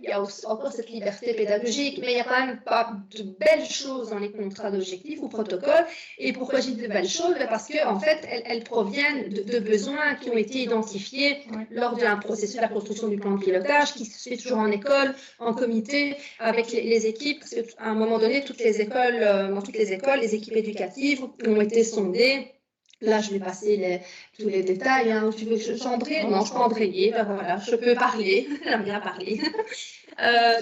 il y a encore cette liberté pédagogique, mais il n'y a quand même pas de belles choses dans les contrats d'objectifs ou protocoles. Et pourquoi je dis de belles choses? Parce qu'en fait, elles proviennent de besoins qui ont été identifiés lors d'un processus de la construction du plan de pilotage qui se fait toujours en école, en comité, avec les équipes, parce qu'à un moment donné, dans toutes les écoles, les équipes éducatives ont été sondées. Là, je vais passer tous les détails. Tu veux que j'embraye? Non, je peux embrayer. Voilà, je peux parler. J'aime bien parler.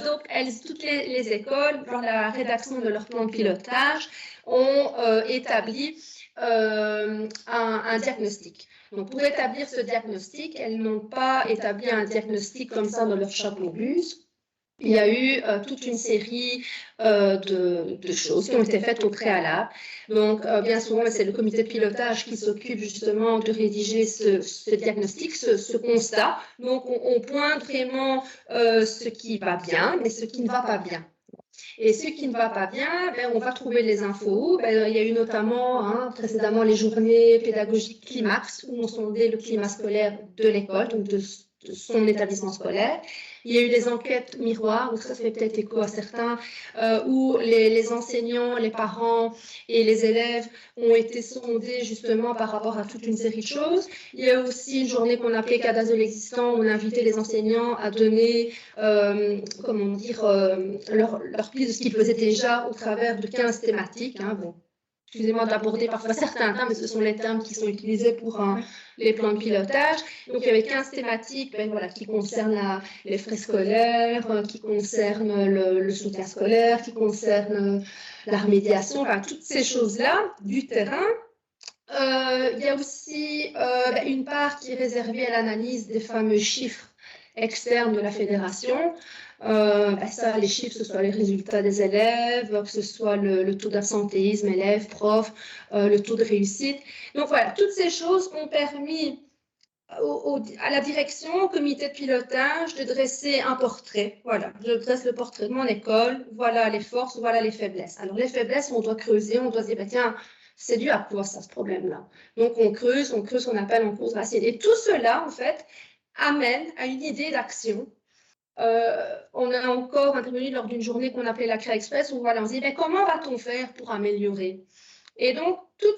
Donc, toutes les écoles, dans la rédaction de leur plan de pilotage, ont établi un diagnostic. Donc, pour établir ce diagnostic, elles n'ont pas établi un diagnostic comme ça dans leur chapeau bus. Il y a eu toute une série de choses qui ont été faites au préalable. Donc, bien souvent, c'est le comité de pilotage qui s'occupe justement de rédiger ce diagnostic, ce constat. Donc, on pointe vraiment ce qui va bien, mais ce qui ne va pas bien. Et ce qui ne va pas bien, on va trouver les infos. Il y a eu notamment précédemment les journées pédagogiques Climax, où on sondait le climat scolaire de l'école, donc de son établissement scolaire. Il y a eu des enquêtes miroirs, donc ça fait peut-être écho à certains, où les enseignants, les parents et les élèves ont été sondés justement par rapport à toute une série de choses. Il y a aussi une journée qu'on appelait Cadastre de l'existant, où on invitait les enseignants à donner, leur piste de ce qu'ils faisaient déjà au travers de 15 thématiques. Excusez-moi d'aborder parfois certains termes, mais ce sont les termes qui sont utilisés pour les plans de pilotage. Donc, il y avait 15 thématiques qui concernent les frais scolaires, qui concernent le soutien scolaire, qui concernent la remédiation, toutes ces choses-là du terrain. Il y a aussi une part qui est réservée à l'analyse des fameux chiffres externes de la fédération. Ça, les chiffres, que ce soit les résultats des élèves, que ce soit le taux d'absentéisme, élèves, profs, le taux de réussite. Donc voilà, toutes ces choses ont permis à la direction, au comité de pilotage, de dresser un portrait. Voilà, je dresse le portrait de mon école, voilà les forces, voilà les faiblesses. Alors les faiblesses, on doit creuser, on doit se dire, bah, tiens, c'est dû à quoi ça, ce problème-là? Donc on creuse ce qu'on appelle en cause racine. Et tout cela, en fait, amène à une idée d'action. On a encore intervenu lors d'une journée qu'on appelait la Créa Express, où voilà, on se dit, mais comment va-t-on faire pour améliorer? Et donc, tout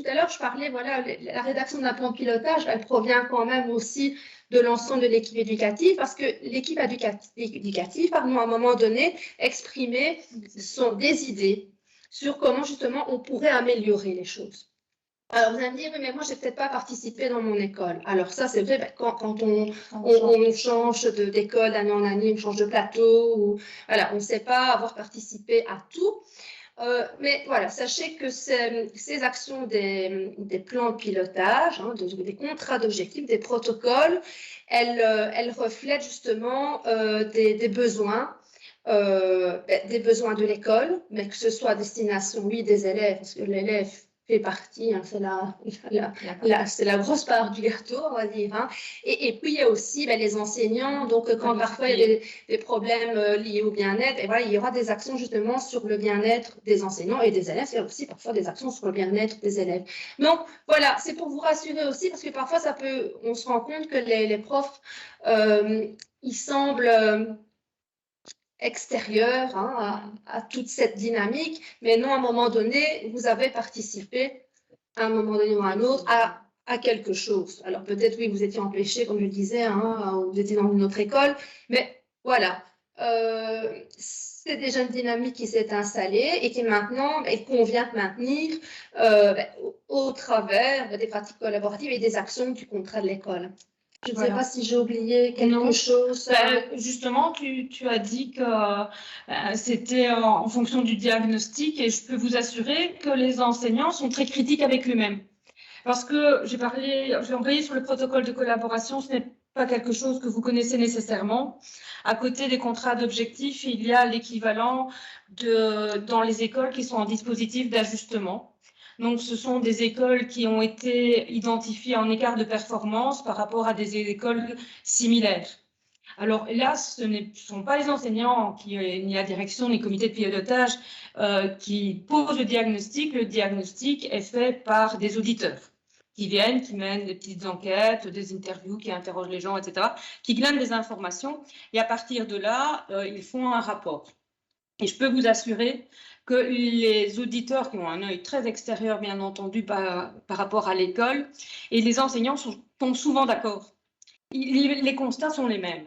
à l'heure, je parlais, voilà, la rédaction d'un plan de pilotage, elle provient quand même aussi de l'ensemble de l'équipe éducative, parce que l'équipe éducative, à un moment donné, exprimait des idées sur comment, justement, on pourrait améliorer les choses. Alors, vous allez me dire, oui, mais moi, je n'ai peut-être pas participé dans mon école. Alors, ça, c'est vrai, quand on change d'école d'année en année, on change de plateau, ou, voilà, on ne sait pas avoir participé à tout. Mais voilà, sachez que ces actions des plans de pilotage, hein, des contrats d'objectifs, des protocoles, elles reflètent justement des besoins de l'école, mais que ce soit à destination, oui, des élèves, parce que l'élève fait partie, hein, c'est la grosse part du gâteau, on va dire. Hein. Et puis, il y a aussi les enseignants. Donc, quand parfois il y a des problèmes liés au bien-être, et voilà, il y aura des actions justement sur le bien-être des enseignants et des élèves. Il y a aussi parfois des actions sur le bien-être des élèves. Donc, voilà, c'est pour vous rassurer aussi, parce que parfois, on se rend compte que les profs, ils semblent extérieur, hein, à toute cette dynamique, mais non, à un moment donné, vous avez participé, à un moment donné ou à un autre, à quelque chose. Alors peut-être, oui, vous étiez empêché, comme je le disais, hein, vous étiez dans une autre école, mais voilà, c'est déjà une dynamique qui s'est installée et qui maintenant, qu'on vient de maintenir au travers des pratiques collaboratives et des actions du contrat de l'école. Je ne sais pas si j'ai oublié quelque chose. Justement, tu as dit que c'était en fonction du diagnostic et je peux vous assurer que les enseignants sont très critiques avec eux-mêmes. Parce que j'ai employé sur le protocole de collaboration, ce n'est pas quelque chose que vous connaissez nécessairement. À côté des contrats d'objectifs, il y a l'équivalent dans les écoles qui sont en dispositif d'ajustement. Donc, ce sont des écoles qui ont été identifiées en écart de performance par rapport à des écoles similaires. Alors là, ce ne sont pas les enseignants, ni la direction, ni le comité de pilotage qui posent le diagnostic. Le diagnostic est fait par des auditeurs qui viennent, qui mènent des petites enquêtes, des interviews, qui interrogent les gens, etc., qui glanent des informations. Et à partir de là, ils font un rapport. Et je peux vous assurer que les auditeurs qui ont un œil très extérieur, bien entendu, par rapport à l'école, et les enseignants sont souvent d'accord. Les constats sont les mêmes.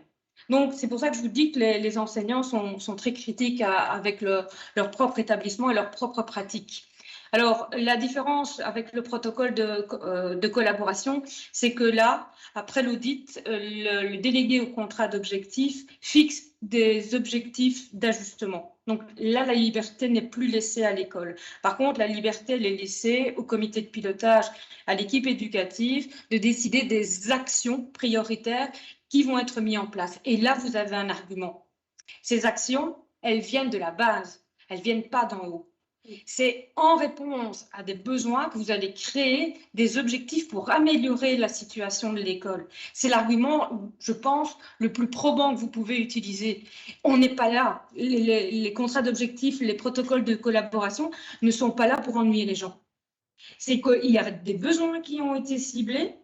Donc, c'est pour ça que je vous dis que les enseignants sont très critiques avec leur propre établissement et leur propre pratique. Alors, la différence avec le protocole de collaboration, c'est que là, après l'audit, le délégué au contrat d'objectifs fixe des objectifs d'ajustement. Donc là, la liberté n'est plus laissée à l'école. Par contre, la liberté, elle est laissée au comité de pilotage, à l'équipe éducative, de décider des actions prioritaires qui vont être mises en place. Et là, vous avez un argument. Ces actions, elles viennent de la base, elles ne viennent pas d'en haut. C'est en réponse à des besoins que vous allez créer des objectifs pour améliorer la situation de l'école. C'est l'argument, je pense, le plus probant que vous pouvez utiliser. On n'est pas là. Les contrats d'objectifs, les protocoles de collaboration ne sont pas là pour ennuyer les gens. C'est qu'il y a des besoins qui ont été ciblés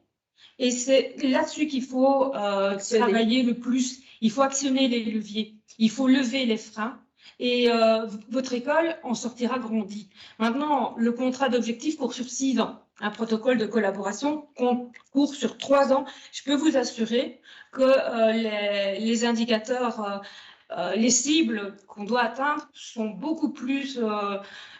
et c'est là-dessus qu'il faut travailler le plus. Il faut actionner les leviers. Il faut lever les freins. Et votre école en sortira grandie. Maintenant, le contrat d'objectif court sur 6 ans. Un protocole de collaboration court sur 3 ans. Je peux vous assurer que les indicateurs, les cibles qu'on doit atteindre sont beaucoup plus,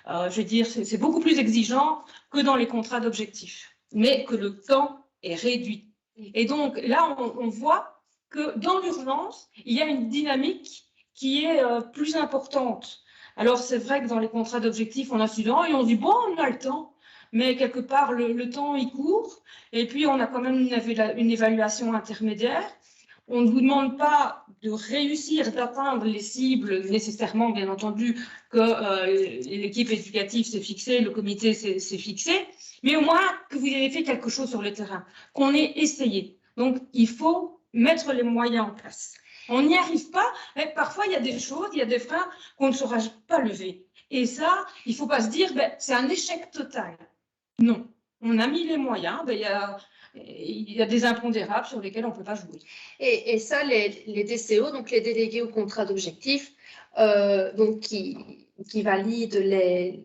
je veux dire, c'est beaucoup plus exigeant que dans les contrats d'objectif, mais que le temps est réduit. Et donc là, on voit que dans l'urgence, il y a une dynamique qui est plus importante. Alors, c'est vrai que dans les contrats d'objectifs, on a su et on dit, bon, on a le temps, mais quelque part, le temps, il court, et puis on a quand même une évaluation intermédiaire. On ne vous demande pas de réussir, d'atteindre les cibles nécessairement, bien entendu, que l'équipe éducative s'est fixée, le comité s'est fixé, Mais au moins que vous ayez fait quelque chose sur le terrain, qu'on ait essayé. Donc, il faut mettre les moyens en place. On n'y arrive pas, mais parfois il y a des choses, il y a des freins qu'on ne saura pas lever. Et ça, il ne faut pas se dire, c'est un échec total. Non, on a mis les moyens, il y a des impondérables sur lesquels on ne peut pas jouer. Et ça, les DCO, donc les délégués au contrat d'objectif, donc qui valident les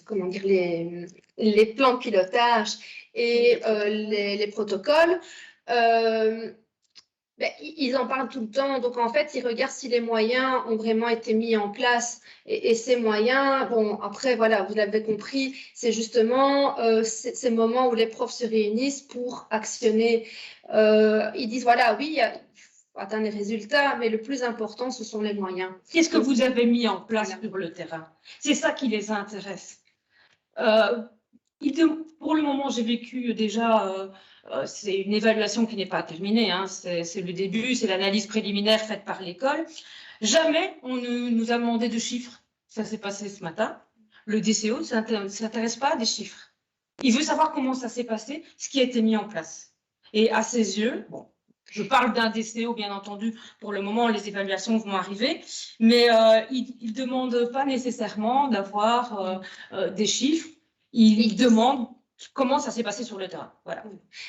plans de pilotage et les protocoles, ils en parlent tout le temps. Donc, en fait, ils regardent si les moyens ont vraiment été mis en place. Et ces moyens, bon, après, voilà, vous l'avez compris, c'est justement ces moments où les profs se réunissent pour actionner. Ils disent, voilà, oui, il faut atteindre les résultats, mais le plus important, ce sont les moyens. Qu'est-ce que vous avez mis en place sur le terrain? C'est ça qui les intéresse. Pour le moment, j'ai vécu déjà... c'est une évaluation qui n'est pas terminée, hein. C'est le début, c'est l'analyse préliminaire faite par l'école. Jamais on ne nous a demandé de chiffres. Ça s'est passé ce matin. Le DCO ne s'intéresse pas à des chiffres. Il veut savoir comment ça s'est passé, ce qui a été mis en place. Et à ses yeux, bon, je parle d'un DCO, bien entendu, pour le moment, les évaluations vont arriver, mais il ne demande pas nécessairement d'avoir des chiffres. Il demande comment ça s'est passé sur le terrain. Voilà.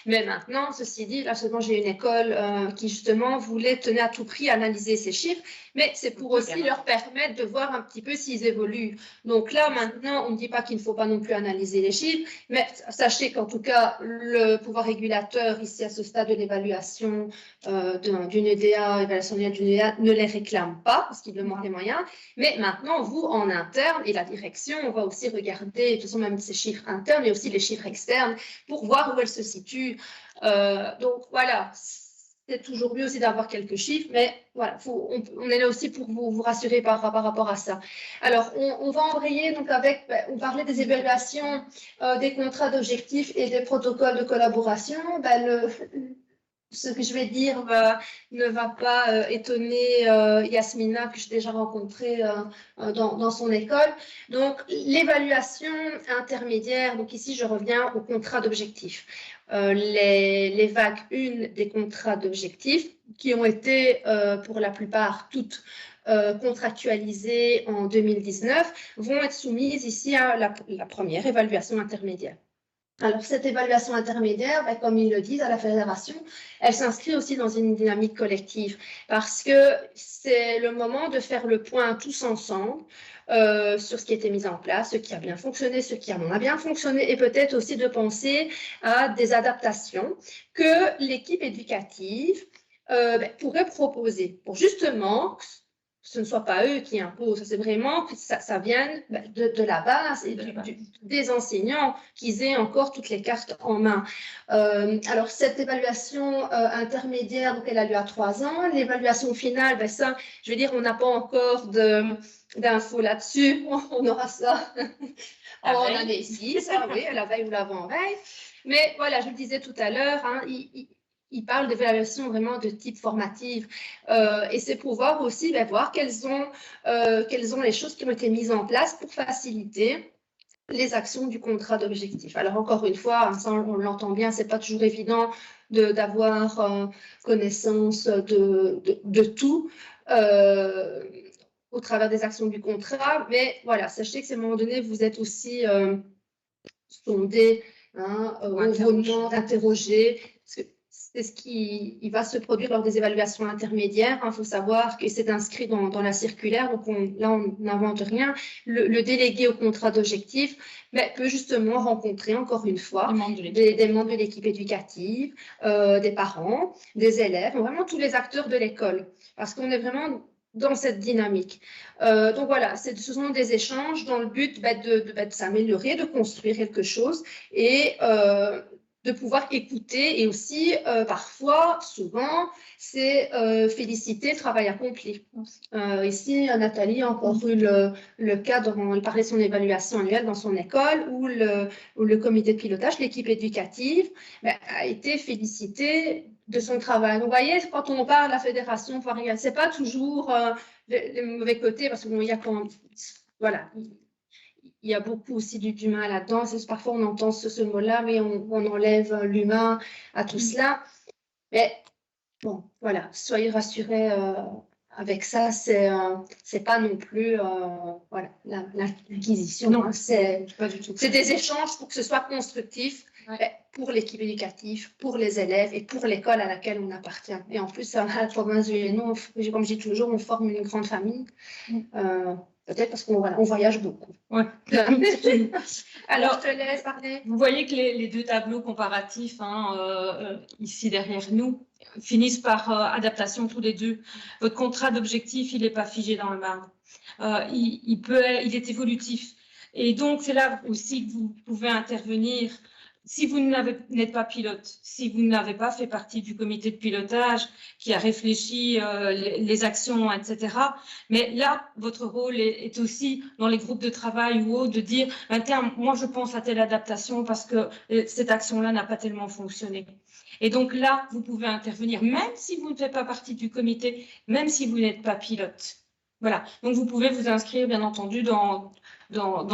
Mais maintenant, ceci dit, là seulement j'ai une école qui justement tenait à tout prix analyser ces chiffres, mais c'est pour aussi leur permettre de voir un petit peu s'ils évoluent. Donc là, maintenant, on ne dit pas qu'il ne faut pas non plus analyser les chiffres, mais sachez qu'en tout cas, le pouvoir régulateur, ici à ce stade de l'évaluation d'une EDA, évaluation d'une EDA, ne les réclame pas, parce qu'il demande les moyens. Mais maintenant, vous, en interne, et la direction, on va aussi regarder, de toute façon, même ces chiffres internes, mais aussi les chiffres externes, pour voir où elles se situent. Donc voilà, c'est toujours mieux aussi d'avoir quelques chiffres, mais voilà, on est là aussi pour vous rassurer par rapport à ça. Alors, on va embrayer donc avec, on parlait des évaluations, des contrats d'objectifs et des protocoles de collaboration. Ce que je vais dire ne va pas étonner Yasmina, que j'ai déjà rencontrée dans son école. Donc, l'évaluation intermédiaire, donc ici, je reviens au contrat d'objectifs. Les vagues 1 des contrats d'objectifs qui ont été, pour la plupart, toutes contractualisées en 2019, vont être soumises ici à la première évaluation intermédiaire. Alors, cette évaluation intermédiaire, comme ils le disent à la fédération, elle s'inscrit aussi dans une dynamique collective parce que c'est le moment de faire le point tous ensemble sur ce qui a été mis en place, ce qui a bien fonctionné, ce qui a moins bien fonctionné et peut-être aussi de penser à des adaptations que l'équipe éducative pourrait proposer pour justement que ce ne soit pas eux qui imposent, c'est vraiment que ça vienne de la base et des enseignants qu'ils aient encore toutes les cartes en main. Alors, cette évaluation intermédiaire, donc elle a lieu à 3 ans. L'évaluation finale, ça, je veux dire, on n'a pas encore d'infos là-dessus. On aura ça en année 6, oui, à la veille ou l'avant-veille. Mais voilà, je le disais tout à l'heure, hein, il parle d'évaluation vraiment de type formative et c'est pour voir aussi voir quelles sont les choses qui ont été mises en place pour faciliter les actions du contrat d'objectif. Alors encore une fois, ça on l'entend bien, c'est pas toujours évident d'avoir connaissance de tout au travers des actions du contrat, mais voilà, sachez que c'est à un moment donné, vous êtes aussi sondé, on vous demande d'interroger, parce que c'est ce qui va se produire lors des évaluations intermédiaires. Il faut savoir que c'est inscrit dans la circulaire, donc là, on n'invente rien. Le délégué au contrat d'objectif peut justement rencontrer, encore une fois, des membres de l'équipe éducative, des parents, des élèves, vraiment tous les acteurs de l'école, parce qu'on est vraiment dans cette dynamique. Donc voilà, ce sont des échanges dans le but de s'améliorer, de construire quelque chose et de pouvoir écouter et aussi, parfois, souvent, c'est féliciter le travail accompli. Ici, Nathalie a encore eu le cas, elle parlait de son évaluation annuelle dans son école, où le comité de pilotage, l'équipe éducative, a été félicité de son travail. Donc, vous voyez, quand on parle de la fédération, ce n'est pas toujours les mauvais côtés, parce qu'il y a quand... Voilà. il y a beaucoup aussi d'humain là-dedans. Parfois, on entend ce mot-là, mais on enlève l'humain à tout cela. Mais bon, voilà, soyez rassurés avec ça, c'est pas non plus voilà, l'acquisition. Non, hein, c'est pas du tout. des échanges pour que ce soit constructif pour l'équipe éducative, pour les élèves et pour l'école à laquelle on appartient. Et en plus, à la province de Hainaut, comme je dis toujours, on forme une grande famille. Peut-être parce qu'on voyage beaucoup. Ouais. Alors, je te laisse parler. Vous voyez que les deux tableaux comparatifs, ici derrière nous, finissent par adaptation tous les deux. Votre contrat d'objectif, il n'est pas figé dans le marbre. Il est évolutif. Et donc, c'est là aussi que vous pouvez intervenir. Si vous n'êtes pas pilote, si vous n'avez pas fait partie du comité de pilotage qui a réfléchi les actions, etc. Mais là, votre rôle est aussi dans les groupes de travail ou autre de dire, tiens, moi je pense à telle adaptation parce que cette action-là n'a pas tellement fonctionné. Et donc là, vous pouvez intervenir, même si vous ne faites pas partie du comité, même si vous n'êtes pas pilote. Voilà. Donc vous pouvez vous inscrire, bien entendu, dans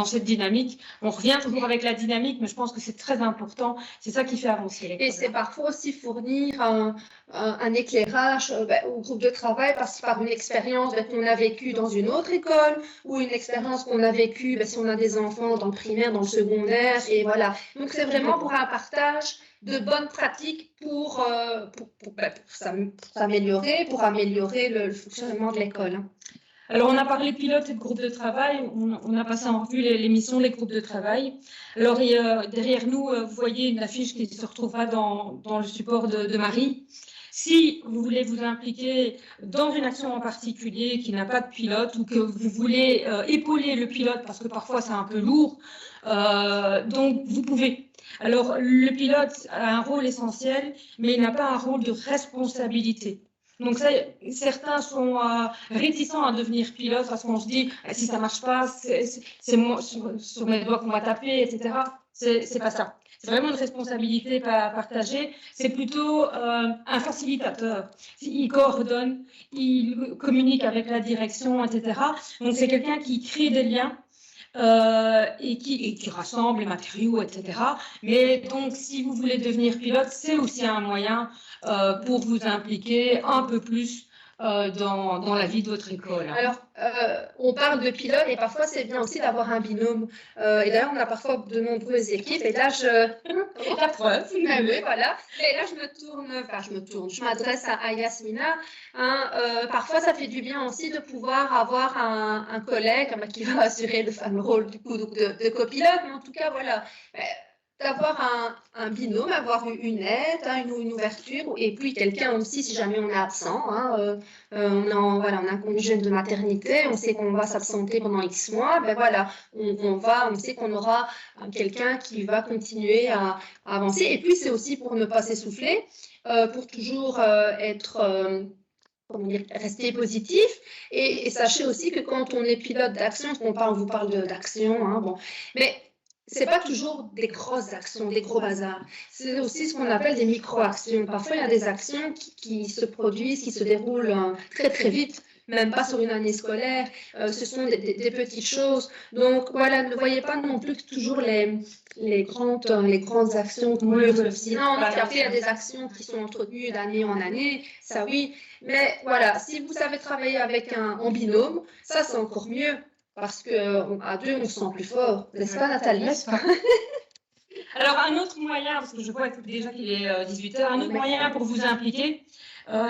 cette dynamique. On revient toujours avec la dynamique, mais je pense que c'est très important. C'est ça qui fait avancer les Et c'est parfois aussi fournir un éclairage au groupe de travail par une expérience qu'on a vécue dans une autre école ou une expérience qu'on a vécue si on a des enfants dans le primaire, dans le secondaire. Et voilà. Donc, c'est vraiment pour un partage de bonnes pratiques pour s'améliorer, pour améliorer le fonctionnement de l'école. Alors, on a parlé de pilote et de groupe de travail. On a passé en revue les missions des groupes de travail. Alors, derrière nous, vous voyez une affiche qui se retrouvera dans le support de Marie. Si vous voulez vous impliquer dans une action en particulier qui n'a pas de pilote ou que vous voulez épauler le pilote parce que parfois c'est un peu lourd, donc vous pouvez. Alors, le pilote a un rôle essentiel, mais il n'a pas un rôle de responsabilité. Donc, certains sont réticents à devenir pilote parce qu'on se dit, si ça ne marche pas, c'est moi sur mes doigts qu'on va taper, etc. C'est pas ça. C'est vraiment une responsabilité partagée. C'est plutôt un facilitateur. Il coordonne, il communique avec la direction, etc. Donc, c'est quelqu'un qui crée des liens. Et qui rassemble les matériaux, etc. Mais donc, si vous voulez devenir pilote, c'est aussi un moyen pour vous impliquer un peu plus dans la vie de votre école. Alors, on parle de pilote et parfois c'est bien aussi d'avoir un binôme. Et d'ailleurs, on a parfois de nombreuses équipes. Et là, la preuve. Oui, voilà. Et là, je m'adresse à Yasmina. Parfois, ça fait du bien aussi de pouvoir avoir un collègue qui va assurer le fameux rôle du coup de copilote. Mais en tout cas, voilà. D'avoir un binôme, avoir une aide, une ouverture, et puis quelqu'un aussi, si jamais on est absent, on a un congé de maternité, on sait qu'on va s'absenter pendant X mois, on sait qu'on aura quelqu'un qui va continuer à avancer. Et puis, c'est aussi pour ne pas s'essouffler, pour toujours rester positif. Et sachez aussi que quand on est pilote d'action, on vous parle d'action, mais c'est pas toujours des grosses actions, des gros bazars. C'est aussi ce qu'on appelle des micro-actions. Parfois, il y a des actions qui se produisent, qui se déroulent très, très vite, même pas sur une année scolaire. Ce sont des petites choses. Donc, voilà, ne voyez pas non plus que toujours les grandes actions. Sinon, après, il y a des actions qui sont entretenues d'année en année, ça oui. Mais voilà, si vous savez travailler avec en binôme, ça, c'est encore mieux. Parce qu'à deux, on se sent plus fort. N'est-ce pas, Nathalie? Alors, un autre moyen, parce que je vois déjà qu'il est 18h, un autre moyen pour vous impliquer,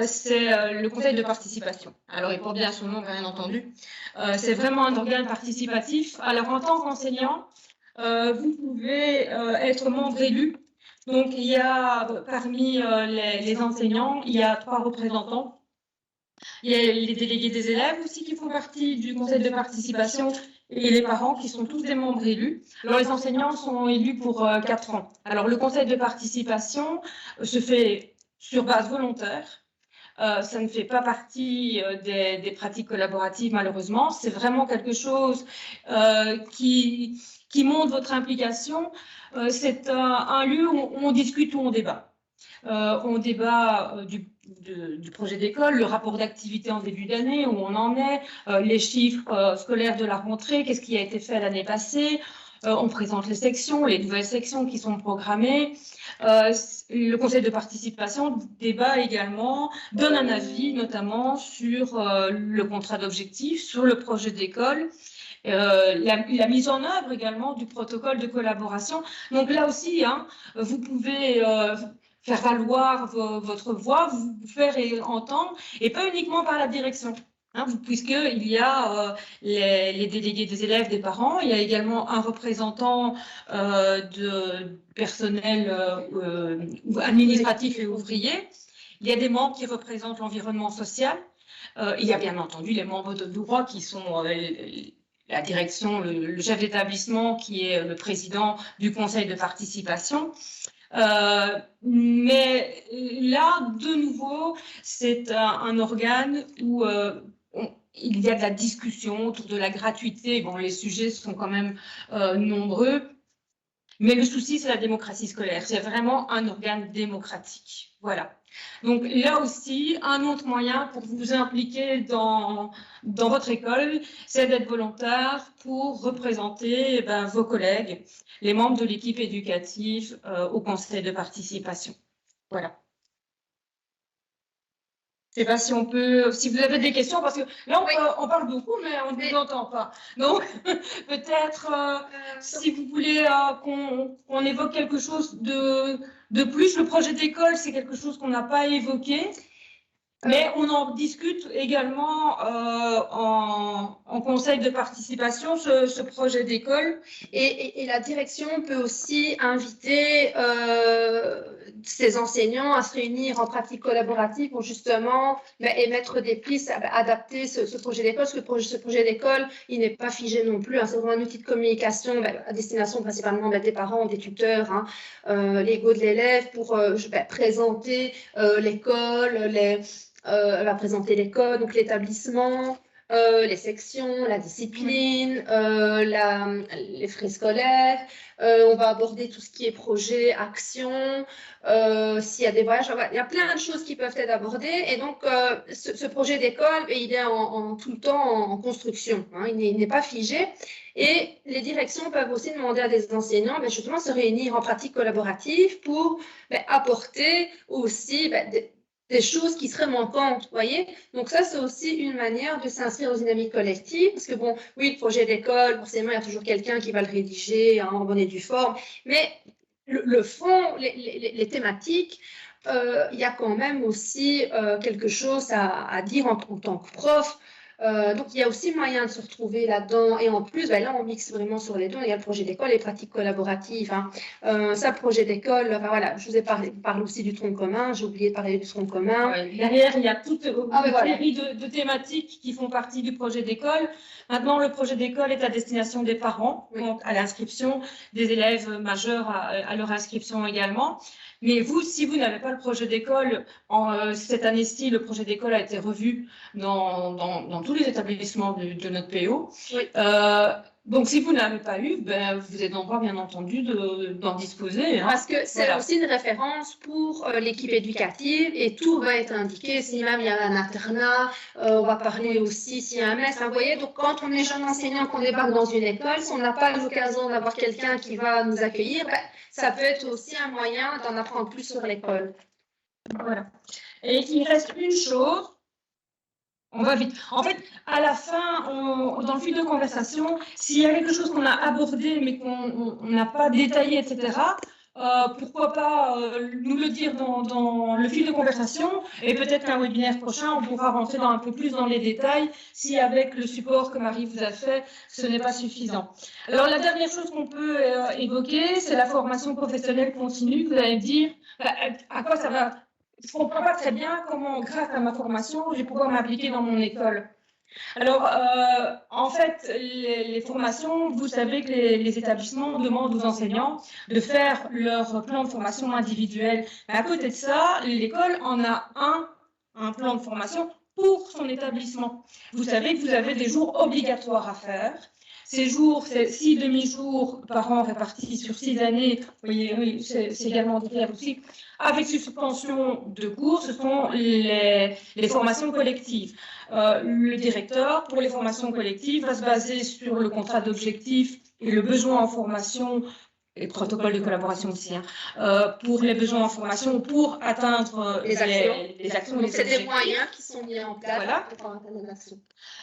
c'est le conseil de participation. Alors, il porte bien son nom, bien entendu. C'est vraiment un organe participatif. Alors, en tant qu'enseignant, vous pouvez être membre élu. Donc, il y a parmi les enseignants, il y a 3 représentants. Il y a les délégués des élèves aussi qui font partie du conseil de participation et les parents qui sont tous des membres élus. Alors, les enseignants sont élus pour 4 ans. Alors, le conseil de participation se fait sur base volontaire. Ça ne fait pas partie des pratiques collaboratives, malheureusement. C'est vraiment quelque chose qui montre votre implication. C'est un lieu où on discute, où on débat. On débat du projet d'école, le rapport d'activité en début d'année, où on en est, les chiffres scolaires de la rentrée, qu'est-ce qui a été fait l'année passée. On présente les sections, les nouvelles sections qui sont programmées. Le conseil de participation débat également, donne un avis notamment sur le contrat d'objectif, sur le projet d'école. La mise en œuvre également du protocole de collaboration. Donc là aussi, hein, vous pouvez faire valoir votre voix, vous faire entendre, et pas uniquement par la direction. Hein, puisqu'il y a les délégués des élèves, des parents, il y a également un représentant de personnel administratif et ouvrier, il y a des membres qui représentent l'environnement social, il y a bien entendu les membres de bureau qui sont la direction, le chef d'établissement qui est le président du conseil de participation. Mais là, de nouveau, c'est un organe où il y a de la discussion autour de la gratuité. Bon, les sujets sont quand même nombreux, mais le souci, c'est la démocratie scolaire. C'est vraiment un organe démocratique. Voilà. Donc là aussi, un autre moyen pour vous impliquer dans votre école, c'est d'être volontaire pour représenter vos collègues, les membres de l'équipe éducative au conseil de participation. Voilà. Je ne sais pas si on peut, si vous avez des questions, parce que là, on parle beaucoup, mais on ne vous entend pas. Donc, peut-être, si vous voulez qu'on évoque quelque chose de plus, le projet d'école, c'est quelque chose qu'on n'a pas évoqué, mais on en discute également en conseil de participation, ce projet d'école. Et la direction peut aussi inviter ses enseignants à se réunir en pratique collaborative pour justement émettre des pistes, adapter ce projet d'école, parce que ce projet d'école, il n'est pas figé non plus. Hein, c'est vraiment un outil de communication à destination principalement des parents, des tuteurs, hein, l'ego de l'élève pour présenter l'école, elle va présenter l'école, donc l'établissement, les sections, la discipline, les frais scolaires. On va aborder tout ce qui est projet, action, s'il y a des voyages. Il y a plein de choses qui peuvent être abordées. Et donc, ce projet d'école, il est tout le temps en construction. Hein, il n'est pas figé. Et les directions peuvent aussi demander à des enseignants justement se réunir en pratique collaborative pour apporter aussi des choses qui seraient manquantes, vous voyez. Donc ça, c'est aussi une manière de s'inscrire aux dynamiques collectives, parce que bon, oui, le projet d'école, forcément, il y a toujours quelqu'un qui va le rédiger en bonne et due forme, mais le fond, les thématiques, il y a quand même aussi quelque chose à dire en tant que prof. Donc, il y a aussi moyen de se retrouver là-dedans. Et en plus, là, on mixe vraiment sur les deux. Il y a le projet d'école et les pratiques collaboratives. Hein. Ça, le projet d'école, voilà, je vous ai parlé aussi du tronc commun. J'ai oublié de parler du tronc commun. Ouais, derrière, il y a toute une série de thématiques qui font partie du projet d'école. Maintenant, le projet d'école est à destination des parents, donc à l'inscription des élèves majeurs à leur inscription également. Mais vous, si vous n'avez pas le projet d'école, cette année-ci, le projet d'école a été revu dans tous les établissements de notre PO. Oui. Donc, si vous n'avez pas eu, vous êtes en droit, bien entendu, d'en disposer. Hein. Parce que c'est aussi une référence pour l'équipe éducative et tout va être indiqué. Si même il y a un internat, on va parler aussi s'il y a un MES. Vous voyez, donc quand on est jeune enseignant, qu'on débarque dans une école, si on n'a pas l'occasion d'avoir quelqu'un qui va nous accueillir, ça peut être aussi un moyen d'en apprendre plus sur l'école. Voilà. Et il reste une chose. On va vite. En fait, à la fin, dans le fil de conversation, s'il y a quelque chose qu'on a abordé mais qu'on n'a pas détaillé, etc., pourquoi pas nous le dire dans le fil de conversation, et peut-être qu'un webinaire prochain, on pourra rentrer un peu plus dans les détails si avec le support que Marie vous a fait, ce n'est pas suffisant. Alors, la dernière chose qu'on peut évoquer, c'est la formation professionnelle continue. Vous allez me dire à quoi ça va. Je ne comprends pas très bien comment, grâce à ma formation, je vais pouvoir m'appliquer dans mon école. Alors, en fait, les formations, vous savez que les établissements demandent aux enseignants de faire leur plan de formation individuel. Mais à côté de ça, l'école en a un plan de formation pour son établissement. Vous savez que vous avez des jours obligatoires à faire. Ces jours, c'est 6 demi-jours par an répartis sur 6 années. Vous voyez, oui, c'est également déclaré aussi. Avec suspension de cours, ce sont les formations collectives. Le directeur, pour les formations collectives, va se baser sur le contrat d'objectif et le besoin en formation et protocole de collaboration aussi, pour les besoins en formation, pour atteindre les actions. Donc, c'est des moyens qui sont mis en place Voilà. pour atteindre les actions.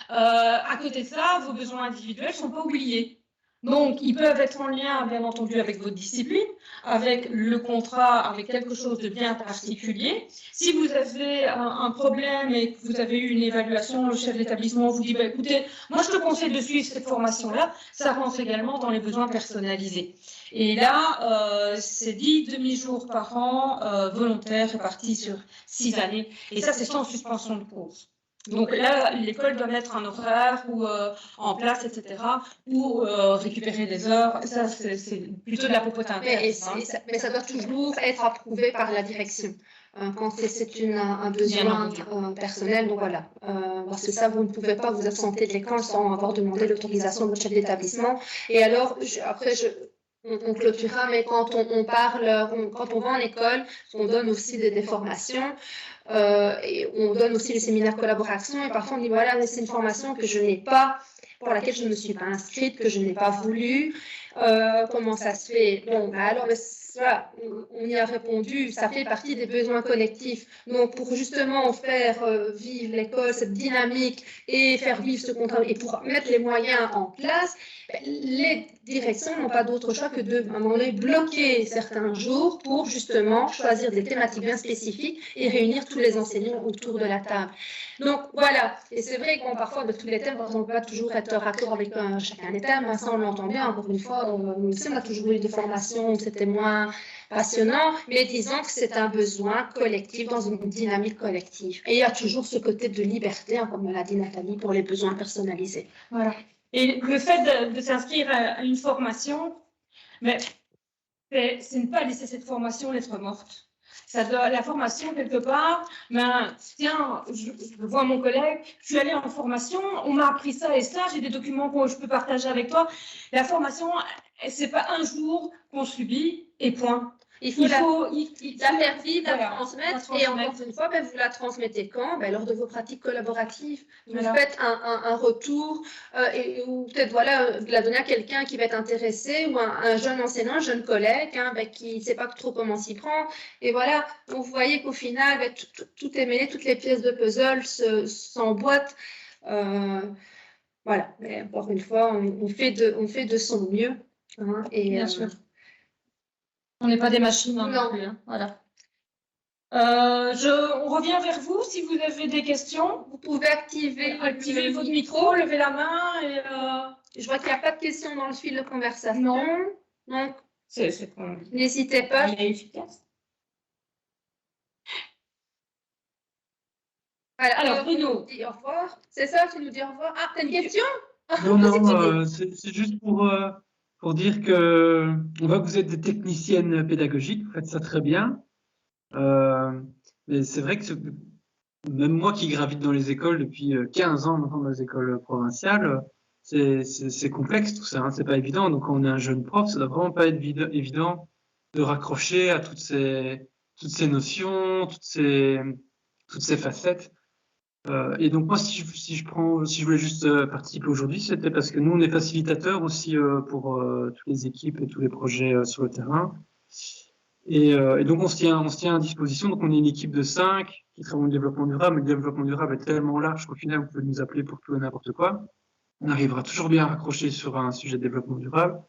À côté de ça, vos besoins individuels ne sont pas oubliés. Donc, ils peuvent être en lien, bien entendu, avec votre discipline, avec le contrat, avec quelque chose de bien particulier. Si vous avez un problème et que vous avez eu une évaluation, le chef d'établissement vous dit, bah, écoutez, moi, je te conseille de suivre cette formation-là. Ça rentre également dans les besoins personnalisés. Et là, c'est 10 demi-jours par an volontaires répartis sur 6 années. Et ça, c'est sans suspension de cours. Donc là, l'école doit mettre un horaire ou en place, etc., pour récupérer des heures. Ça, c'est plutôt de la popote interne. Mais ça doit toujours être approuvé par la direction. Quand c'est un besoin personnel, donc voilà. Parce que ça, vous ne pouvez pas vous absenter de l'école sans avoir demandé l'autorisation de votre chef d'établissement. Et alors, on clôturera, mais quand on parle, quand on va en école, on donne aussi des formations. Et on donne aussi les séminaires collaboration et parfois on dit voilà, c'est une formation que je n'ai pas, pour laquelle je ne me suis pas inscrite, que je n'ai pas voulu. Comment ça se fait? Bon, bah alors, voilà, on y a répondu, ça fait partie des besoins collectifs. Donc, pour justement faire vivre l'école, cette dynamique et faire vivre ce contrat et pour mettre les moyens en place, les directions n'ont pas d'autre choix que de, à un moment donné, bloquer certains jours pour justement choisir des thématiques bien spécifiques et réunir tous les enseignants autour de la table. Donc, voilà. Et c'est vrai que parfois, de tous les thèmes, on ne peut pas toujours être raccord avec chacun des thèmes. Ça, on l'entend bien. Encore une fois, nous aussi, on a toujours eu des formations où c'était moins passionnant, mais disons que c'est un besoin collectif dans une dynamique collective. Et il y a toujours ce côté de liberté, comme l'a dit Nathalie, pour les besoins personnalisés. Voilà. Et le fait de s'inscrire à une formation, mais c'est ne pas laisser cette formation lettre morte. Ça doit, la formation, quelque part, ben, tiens, je vois mon collègue, je suis allée en formation, on m'a appris ça et ça, j'ai des documents que je peux partager avec toi. La formation, c'est pas un jour qu'on subit et point. Il faut la faire vivre, la transmettre, et encore une fois, vous la transmettez quand? Lors de vos pratiques collaboratives. Vous faites un retour, ou peut-être la donner à quelqu'un qui va être intéressé, ou un jeune enseignant, un jeune collègue, qui ne sait pas trop comment s'y prendre. Et voilà, vous voyez qu'au final, tout est mêlé, toutes les pièces de puzzle s'emboîtent. Voilà, mais encore une fois, on fait de son mieux. Bien sûr. On n'est pas des machines non plus. Voilà. On revient vers vous si vous avez des questions. Vous pouvez activer votre micro, lever la main. Je vois qu'il n'y a pas de questions dans le fil de conversation. Non. Donc, bon. N'hésitez pas. Il est efficace. Voilà. Alors, Bruno. Dis au revoir. C'est ça, tu nous dis au revoir. Ah, t'as une question? Non, c'est juste pour dire que on voit que vous êtes des techniciennes pédagogiques, vous faites ça très bien. Mais c'est vrai que même moi qui gravite dans les écoles depuis 15 ans maintenant dans les écoles provinciales, c'est complexe tout ça, hein, c'est pas évident. Donc quand on est un jeune prof, ça doit vraiment pas être évident de raccrocher à toutes ces notions, toutes ces facettes. Et donc moi, si je voulais juste participer aujourd'hui, c'était parce que nous, on est facilitateurs aussi pour toutes les équipes et tous les projets sur le terrain. Et donc on se tient à disposition. Donc on est une équipe de 5 qui travaille au développement durable. Mais le développement durable est tellement large qu'au final, vous pouvez nous appeler pour tout et n'importe quoi. On arrivera toujours bien à raccrocher sur un sujet de développement durable.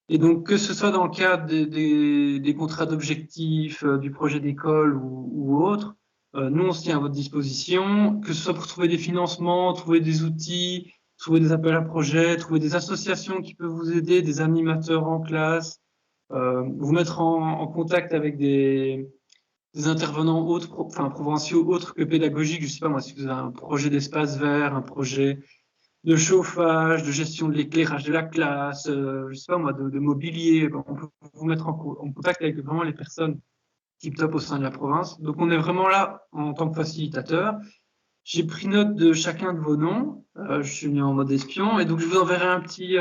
Et donc que ce soit dans le cadre des contrats d'objectifs, du projet d'école ou autre, nous, on se tient à votre disposition, que ce soit pour trouver des financements, trouver des outils, trouver des appels à projets, trouver des associations qui peuvent vous aider, des animateurs en classe, vous mettre en contact avec des intervenants autres, provinciaux autres que pédagogiques. Je sais pas moi, si vous avez un projet d'espace vert, un projet de chauffage, de gestion de l'éclairage de la classe, je sais pas moi, de mobilier, on peut vous mettre en contact avec vraiment les personnes tip top au sein de la province. Donc on est vraiment là en tant que facilitateur. j'ai pris note de chacun de vos noms. Je suis mis en mode espion et donc je vous enverrai un petit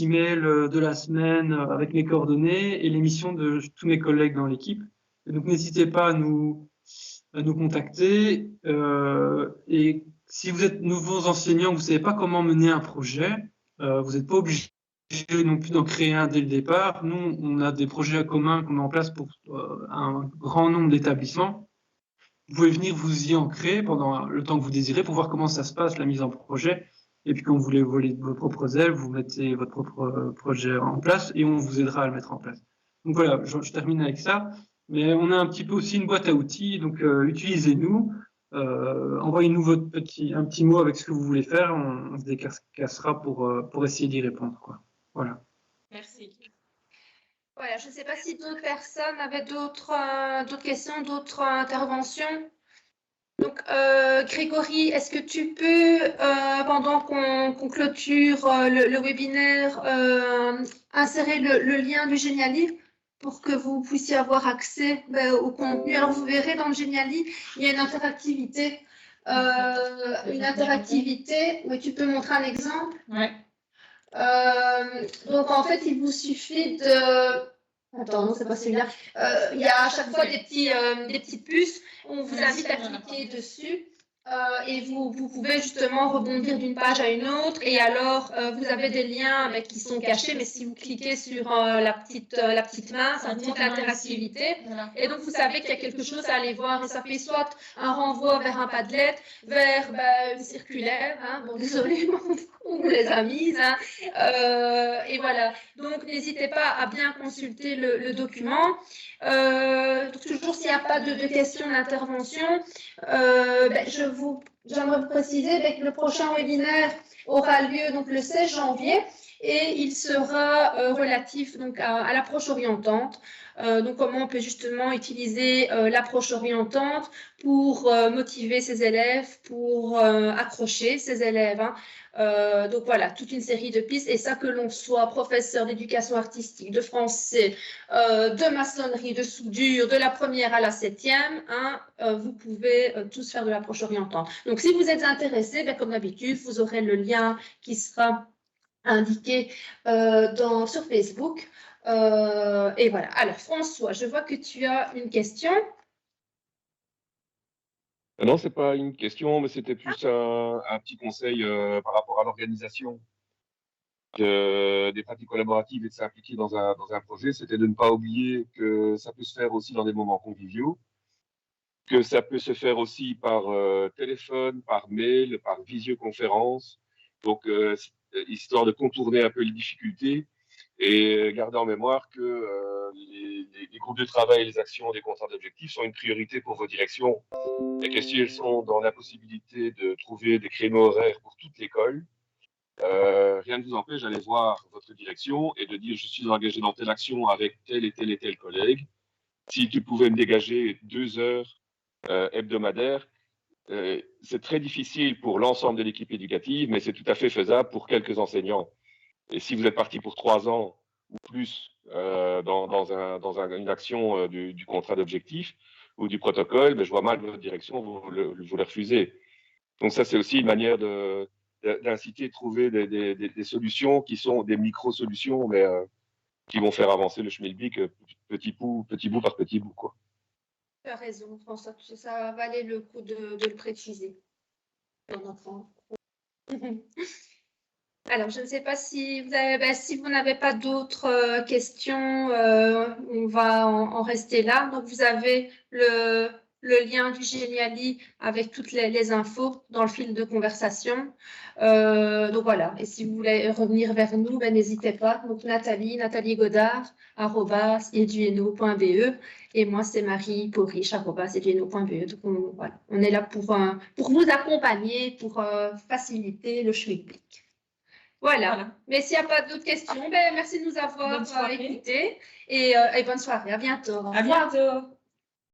mail de la semaine avec mes coordonnées et l'émission de tous mes collègues dans l'équipe. Et donc n'hésitez pas à nous contacter. Et si vous êtes nouveaux enseignants, vous ne savez pas comment mener un projet, vous n'êtes pas obligé non plus d'en créer un dès le départ. Nous, on a des projets communs qu'on met en place pour un grand nombre d'établissements. Vous pouvez venir vous y ancrer pendant le temps que vous désirez pour voir comment ça se passe, la mise en projet. Et puis quand vous voulez voler de vos propres ailes, vous mettez votre propre projet en place et on vous aidera à le mettre en place. Donc voilà, je termine avec ça. Mais on a un petit peu aussi une boîte à outils, donc utilisez-nous. Envoyez-nous un petit mot avec ce que vous voulez faire. On se décassera pour essayer d'y répondre, quoi. Voilà. Merci. Voilà, je ne sais pas si d'autres personnes avaient d'autres questions, d'autres interventions. Donc, Grégory, est-ce que tu peux, pendant qu'on clôture le webinaire, insérer le lien du Geniali pour que vous puissiez avoir accès au contenu? Alors, vous verrez dans le Geniali, il y a une interactivité. Oui, tu peux montrer un exemple? Ouais. Donc, en fait, il vous suffit de... Attends, non, c'est pas celui-là. Il y a à chaque fois des petites puces. On vous invite à cliquer dessus et vous pouvez justement rebondir d'une page à une autre. Et alors, vous avez des liens qui sont cachés, mais si vous cliquez sur la petite main, ça vous montre l'interactivité. Et donc, vous savez qu'il y a quelque chose à aller voir. Et ça fait soit un renvoi vers un Padlet, vers une circulaire. Hein. Bon, désolé, on vous les a mises. Hein. Et voilà. Donc, n'hésitez pas à bien consulter le document. Toujours, s'il n'y a pas de questions d'intervention, j'aimerais vous préciser que le prochain webinaire aura lieu donc, le 16 janvier et il sera relatif donc, à l'approche orientante. Donc, comment on peut justement utiliser l'approche orientante pour motiver ses élèves, pour accrocher ses élèves. Hein. Donc voilà, toute une série de pistes. Et ça, que l'on soit professeur d'éducation artistique, de français, de maçonnerie, de soudure, de la première à la 7e, hein, vous pouvez tous faire de l'approche orientante. Donc si vous êtes intéressé, comme d'habitude, vous aurez le lien qui sera indiqué sur Facebook. Et voilà. Alors François, je vois que tu as une question. Non, c'est pas une question, mais c'était plus un petit conseil par rapport à l'organisation des pratiques collaboratives et de s'impliquer dans un projet. C'était de ne pas oublier que ça peut se faire aussi dans des moments conviviaux, que ça peut se faire aussi par téléphone, par mail, par visioconférence. Donc, histoire de contourner un peu les difficultés et garder en mémoire que les groupes de travail et les actions des contrats d'objectifs sont une priorité pour vos directions et que si elles sont dans l'impossibilité de trouver des créneaux horaires pour toute l'école, rien ne vous empêche d'aller voir votre direction et de dire je suis engagé dans telle action avec tel et tel et tel collègue. Si tu pouvais me dégager 2 heures hebdomadaires, c'est très difficile pour l'ensemble de l'équipe éducative, mais c'est tout à fait faisable pour quelques enseignants. Et si vous êtes parti pour 3 ans ou plus dans une action du contrat d'objectif ou du protocole, je vois mal votre direction vous le refusez. Donc ça, c'est aussi une manière d'inciter, de trouver des solutions qui sont des micro-solutions, mais qui vont faire avancer le schmilblick petit bout par petit bout, quoi. Tu as raison, François, ça valait le coup de le préciser. Alors, je ne sais pas si vous n'avez pas d'autres questions, on va en rester là. Donc, vous avez le lien du Geniali avec toutes les infos dans le fil de conversation. Donc, voilà. Et si vous voulez revenir vers nous, n'hésitez pas. Donc, Nathalie Godard, @edueno.be et moi, c'est Marie Porriche, @edueno.be. Donc, voilà. On est là pour vous accompagner, pour faciliter le schmilblick. Voilà. Mais s'il n'y a pas d'autres questions, merci de nous avoir écoutés et bonne soirée. À bientôt. À bientôt.